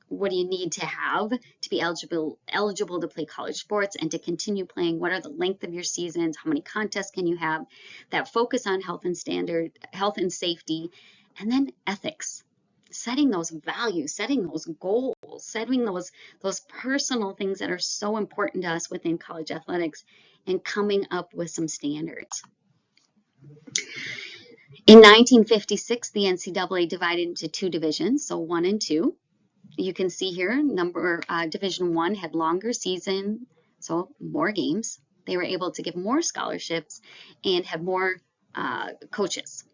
What do you need to have to be eligible to play college sports and to continue playing? What are the length of your seasons? How many contests can you have? That focus on health and safety, and then ethics. Setting those values, setting those goals, setting those personal things that are so important to us within college athletics, and coming up with some standards. In 1956, the NCAA divided into two divisions, so 1 and 2. You can see here, Division 1 had longer season, so more games. They were able to give more scholarships and have more coaches.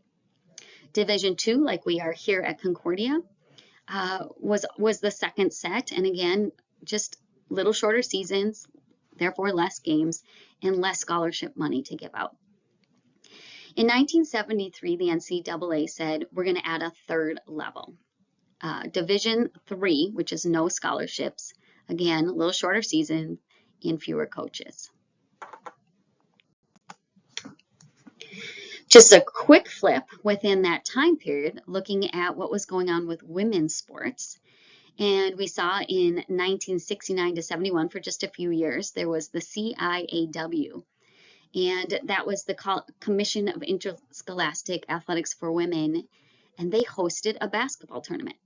Division 2, like we are here at Concordia, was the second set, and again, just little shorter seasons, therefore less games and less scholarship money to give out. In 1973, the NCAA said, we're going to add a third level. Division 3, which is no scholarships, again, a little shorter season and fewer coaches. Just a quick flip within that time period, looking at what was going on with women's sports. And we saw in 1969 to 71, for just a few years, there was the CIAW. And that was the Commission of Interscholastic Athletics for Women. And they hosted a basketball tournament,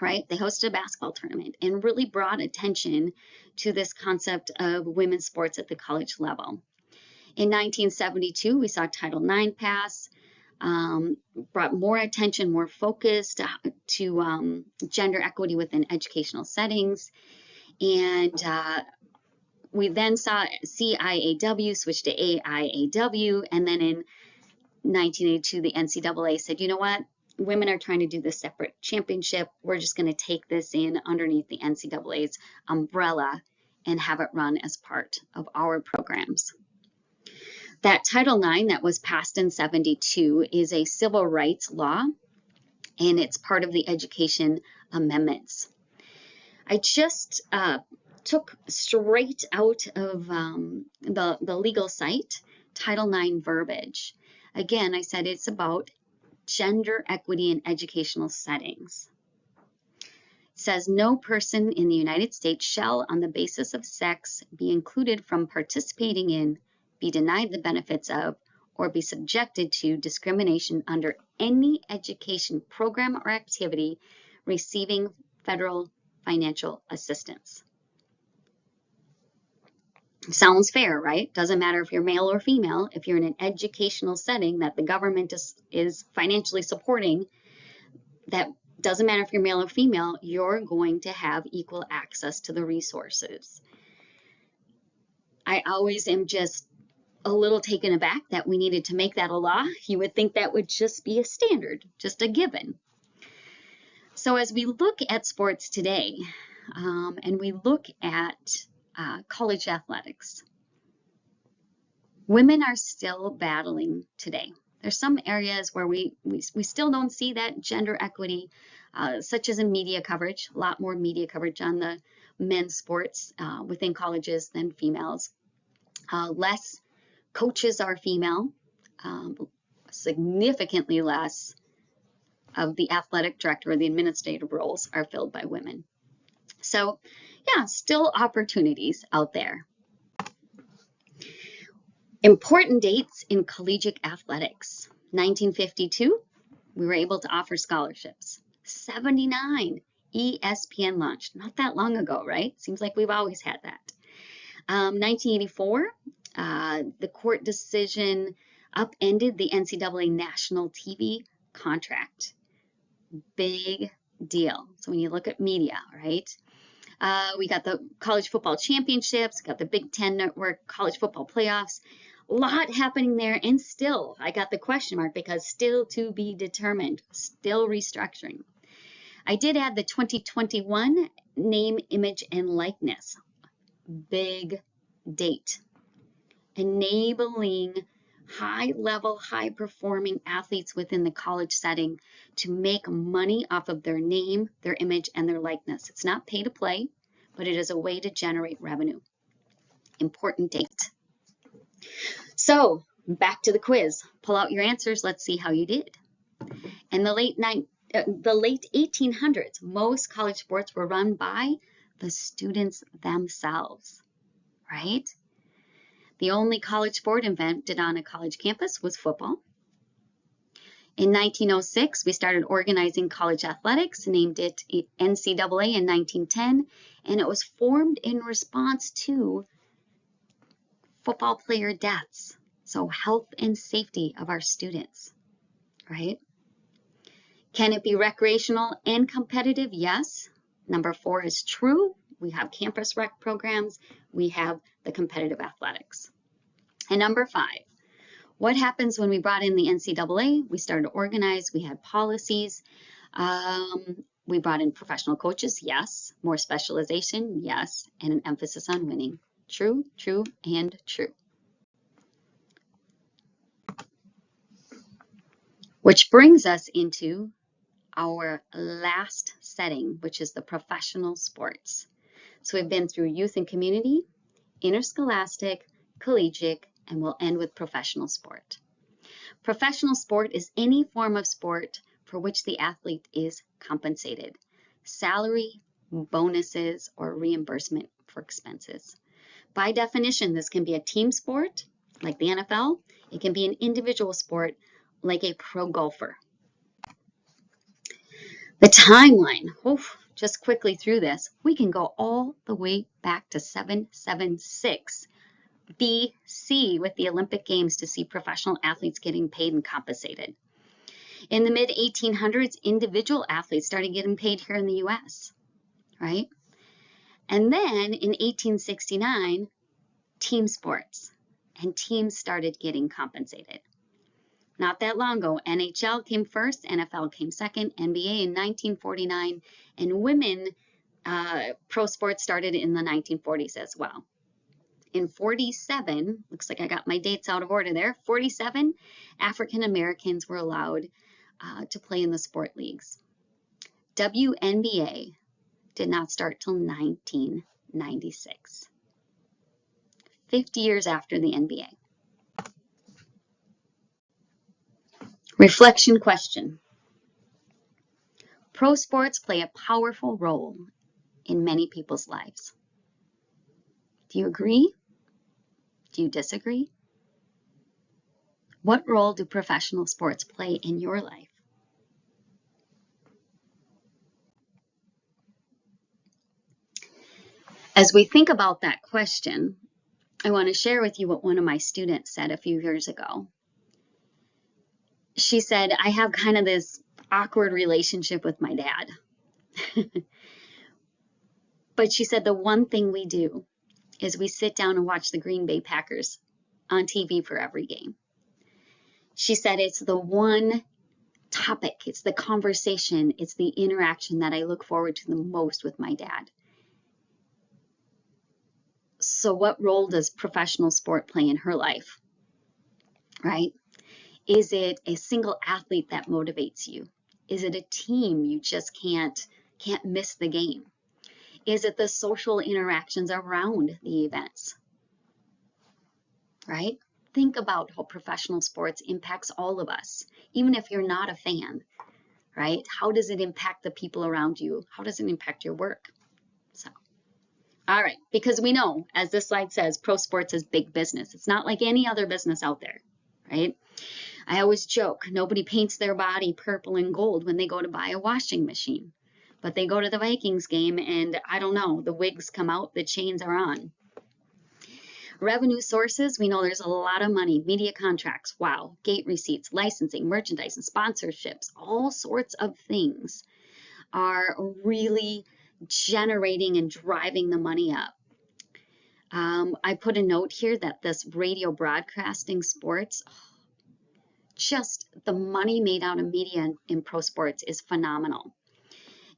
right? They hosted a basketball tournament and really brought attention to this concept of women's sports at the college level. In 1972, we saw Title IX pass, brought more attention, more focus to gender equity within educational settings. And we then saw CIAW switch to AIAW. And then in 1982, the NCAA said, you know what? Women are trying to do this separate championship. We're just going to take this in underneath the NCAA's umbrella and have it run as part of our programs. That Title IX that was passed in 72 is a civil rights law, and it's part of the education amendments. I just took straight out of the legal site Title IX verbiage. Again, I said it's about gender equity in educational settings. It says no person in the United States shall, on the basis of sex, be included from participating in, be denied the benefits of, or be subjected to discrimination under any education program or activity receiving federal financial assistance. Sounds fair, right? Doesn't matter if you're male or female. If you're in an educational setting that the government is financially supporting, that doesn't matter if you're male or female, you're going to have equal access to the resources. I always am just a little taken aback that we needed to make that a law. You would think that would just be a standard, just a given. So as we look at sports today, and we look at college athletics, women are still battling today. There's some areas where we still don't see that gender equity, such as in media coverage, a lot more media coverage on the men's sports within colleges than females. Less coaches are female, significantly less of the athletic director or the administrative roles are filled by women. So yeah, still opportunities out there. Important dates in collegiate athletics. 1952, we were able to offer scholarships. 79, ESPN launched. Not that long ago, right? Seems like we've always had that. 1984, the court decision upended the NCAA national TV contract. Big deal. So when you look at media, right? We got the college football championships, got the Big Ten Network college football playoffs. A lot happening there, and still, I got the question mark because still to be determined, still restructuring. I did add the 2021 name, image, and likeness. Big date. Enabling high-level, high-performing athletes within the college setting to make money off of their name, their image, and their likeness. It's not pay to play, but it is a way to generate revenue. Important date. So back to the quiz. Pull out your answers. Let's see how you did. In the late 1800s, most college sports were run by the students themselves, right? The only college sport invented on a college campus was football. In 1906, we started organizing college athletics, named it NCAA in 1910, and it was formed in response to football player deaths, so health and safety of our students, right? Can it be recreational and competitive? Yes. Number 4 is true. We have campus rec programs. We have the competitive athletics. And number 5, what happens when we brought in the NCAA? We started to organize. We had policies. We brought in professional coaches. Yes. More specialization. Yes. And an emphasis on winning. True, true, and true. Which brings us into our last setting, which is the professional sports. So we've been through youth and community, interscholastic, collegiate, and we'll end with professional sport. Professional sport is any form of sport for which the athlete is compensated. salary, bonuses, or reimbursement for expenses. By definition, this can be a team sport, like the NFL. It can be an individual sport, like a pro golfer. The timeline, just quickly through this, we can go all the way back to 776 BC with the Olympic Games to see professional athletes getting paid and compensated. In the mid-1800s, individual athletes started getting paid here in the US, right? And then in 1869, team sports, and teams started getting compensated. Not that long ago, NHL came first, NFL came second, NBA in 1949, and women pro sports started in the 1940s as well. In 47, looks like I got my dates out of order there, 47, African Americans were allowed to play in the sport leagues. WNBA did not start till 1996, 50 years after the NBA. Reflection question. Pro sports play a powerful role in many people's lives. Do you agree? Do you disagree? What role do professional sports play in your life? As we think about that question, I want to share with you what one of my students said a few years ago. She said, I have kind of this awkward relationship with my dad. But she said the one thing we do is we sit down and watch the Green Bay Packers on TV for every game. She said it's the one topic, it's the conversation, it's the interaction that I look forward to the most with my dad. So what role does professional sport play in her life, right? Is it a single athlete that motivates you? Is it a team you just can't miss the game? Is it the social interactions around the events, right? Think about how professional sports impacts all of us, even if you're not a fan, right? How does it impact the people around you? How does it impact your work? All right, because we know, as this slide says, pro sports is big business. It's not like any other business out there, right? I always joke, nobody paints their body purple and gold when they go to buy a washing machine. But they go to the Vikings game and I don't know, the wigs come out, the chains are on. Revenue sources, we know there's a lot of money, media contracts, wow, gate receipts, licensing, merchandise, and sponsorships, all sorts of things are really generating and driving the money up. I put a note here that this radio broadcasting sports, just the money made out of media in pro sports is phenomenal.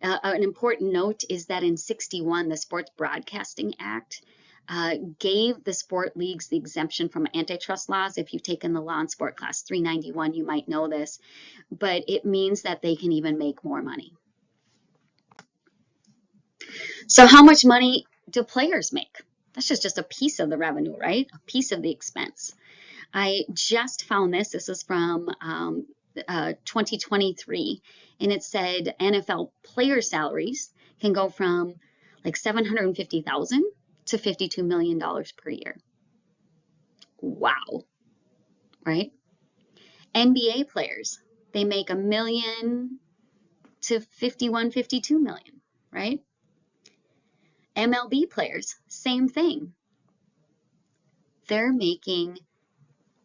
An important note is that in '61, the Sports Broadcasting Act gave the sport leagues the exemption from antitrust laws. If you've taken the law and sport class 391, you might know this, but it means that they can even make more money. So how much money do players make? That's just a piece of the revenue, right? A piece of the expense. I just found this. This is from 2023, and it said NFL player salaries can go from like $750,000 to $52 million per year. Wow, right? NBA players, they make $1 million to $52 million, right? MLB players, same thing. They're making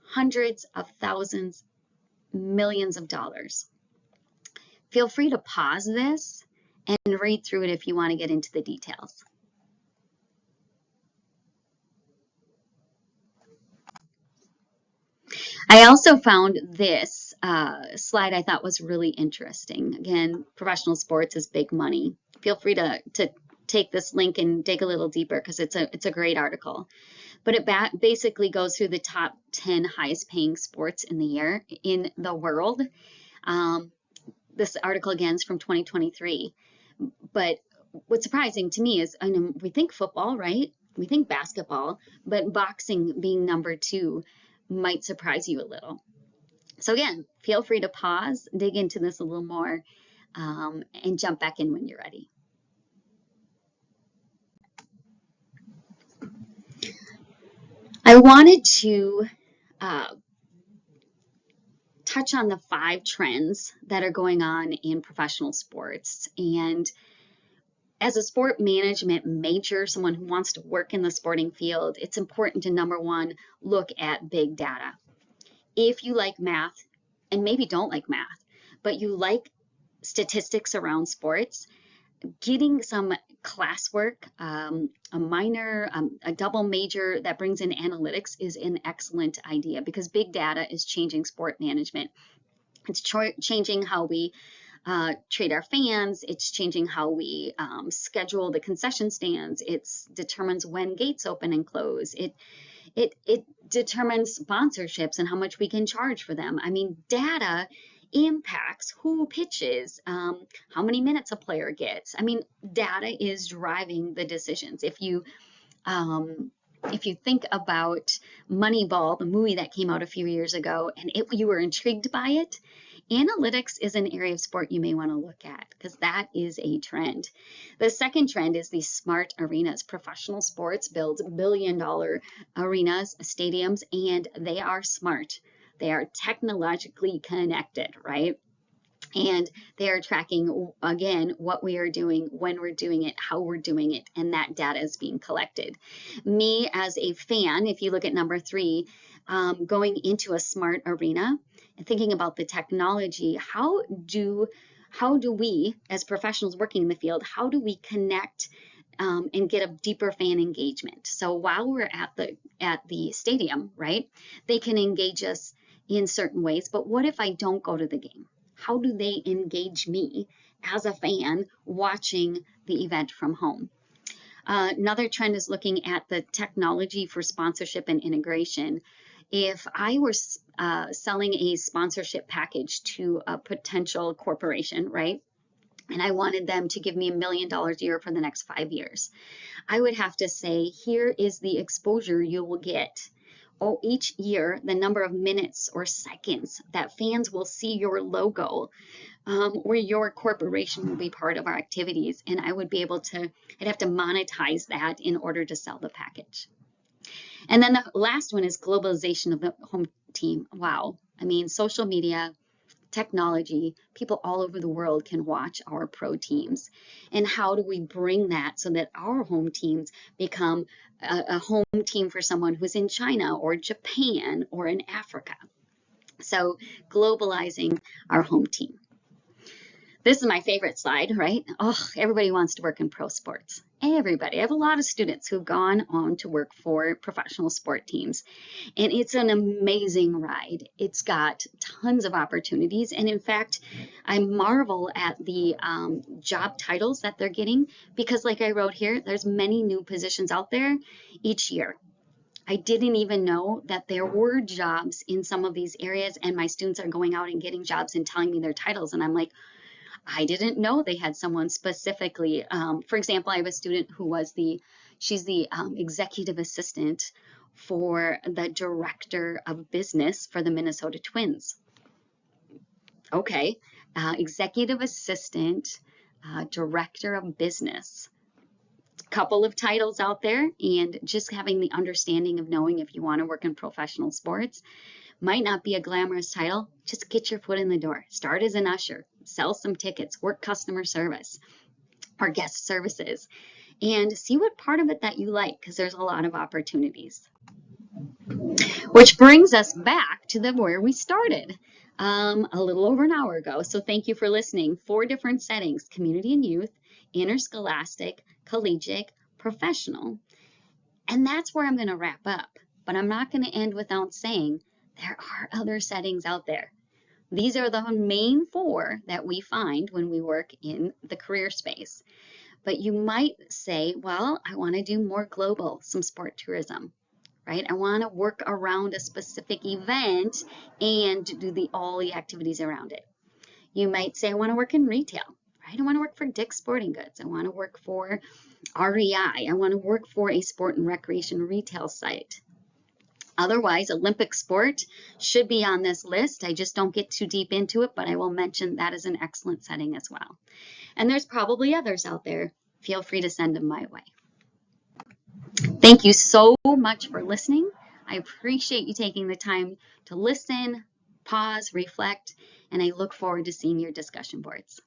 hundreds of thousands, millions of dollars. Feel free to pause this and read through it if you want to get into the details. I also found this slide I thought was really interesting. Again, professional sports is big money. Feel free to take this link and dig a little deeper because it's a great article. But it basically goes through the top 10 highest paying sports in the world. This article again is from 2023. But what's surprising to me is, I know we think football, right? We think basketball, but boxing being number 2 might surprise you a little. So again, feel free to pause, dig into this a little more, and jump back in when you're ready. I wanted to touch on the 5 trends that are going on in professional sports. And as a sport management major, someone who wants to work in the sporting field, it's important to, number one, look at big data. If you like math, and maybe don't like math, but you like statistics around sports, getting some classwork, a minor, a double major that brings in analytics is an excellent idea, because big data is changing sport management. It's changing how we treat our fans. It's changing how we schedule the concession stands. It determines when gates open and close. It determines sponsorships and how much we can charge for them. I mean, data impacts who pitches, how many minutes a player gets. I mean, data is driving the decisions. If you think about Moneyball, the movie that came out a few years ago, and you were intrigued by it, analytics is an area of sport you may want to look at, because that is a trend. The second trend is these smart arenas. Professional sports builds billion-dollar arenas, stadiums, and they are smart. They are technologically connected, right? And they are tracking, again, what we are doing, when we're doing it, how we're doing it, and that data is being collected. Me as a fan, if you look at number 3, going into a smart arena and thinking about the technology, how do we, as professionals working in the field, how do we connect and get a deeper fan engagement? So while we're at the stadium, right, they can engage us in certain ways, but what if I don't go to the game? How do they engage me as a fan watching the event from home? Another trend is looking at the technology for sponsorship and integration. If I were selling a sponsorship package to a potential corporation, right, and I wanted them to give me $1 million a year for the next 5 years, I would have to say, here is the exposure you will get. Each year, the number of minutes or seconds that fans will see your logo, or your corporation will be part of our activities, and I would be able to, I'd have to monetize that in order to sell the package. And then the last one is globalization of the home team. Wow. I mean, social media, technology, people all over the world can watch our pro teams. And how do we bring that so that our home teams become a home team for someone who's in China or Japan or in Africa? So globalizing our home team. This is my favorite slide, right? Oh, everybody wants to work in pro sports. Everybody. I have a lot of students who've gone on to work for professional sport teams, and it's an amazing ride. It's got tons of opportunities, and in fact, I marvel at the job titles that they're getting, because like I wrote here, there's many new positions out there each year. I didn't even know that there were jobs in some of these areas, and my students are going out and getting jobs and telling me their titles, and I'm like, I didn't know they had someone specifically. For example, I have a student who was she's the executive assistant for the director of business for the Minnesota Twins. Okay, executive assistant, director of business. Couple of titles out there, and just having the understanding of knowing if you want to work in professional sports. Might not be a glamorous title, just get your foot in the door. Start as an usher, sell some tickets, work customer service or guest services, and see what part of it that you like, because there's a lot of opportunities. Which brings us back to where we started a little over an hour ago. So thank you for listening. 4 different settings: community and youth, interscholastic, collegiate, professional. And that's where I'm going to wrap up. But I'm not going to end without saying there are other settings out there. These are the main 4 that we find when we work in the career space. But you might say, well, I want to do more global, some sport tourism, right? I want to work around a specific event and do all the activities around it. You might say, I want to work in retail, right? I want to work for Dick's Sporting Goods. I want to work for REI. I want to work for a sport and recreation retail site. Otherwise, Olympic sport should be on this list. I just don't get too deep into it, but I will mention that is an excellent setting as well. And there's probably others out there. Feel free to send them my way. Thank you so much for listening. I appreciate you taking the time to listen, pause, reflect, and I look forward to seeing your discussion boards.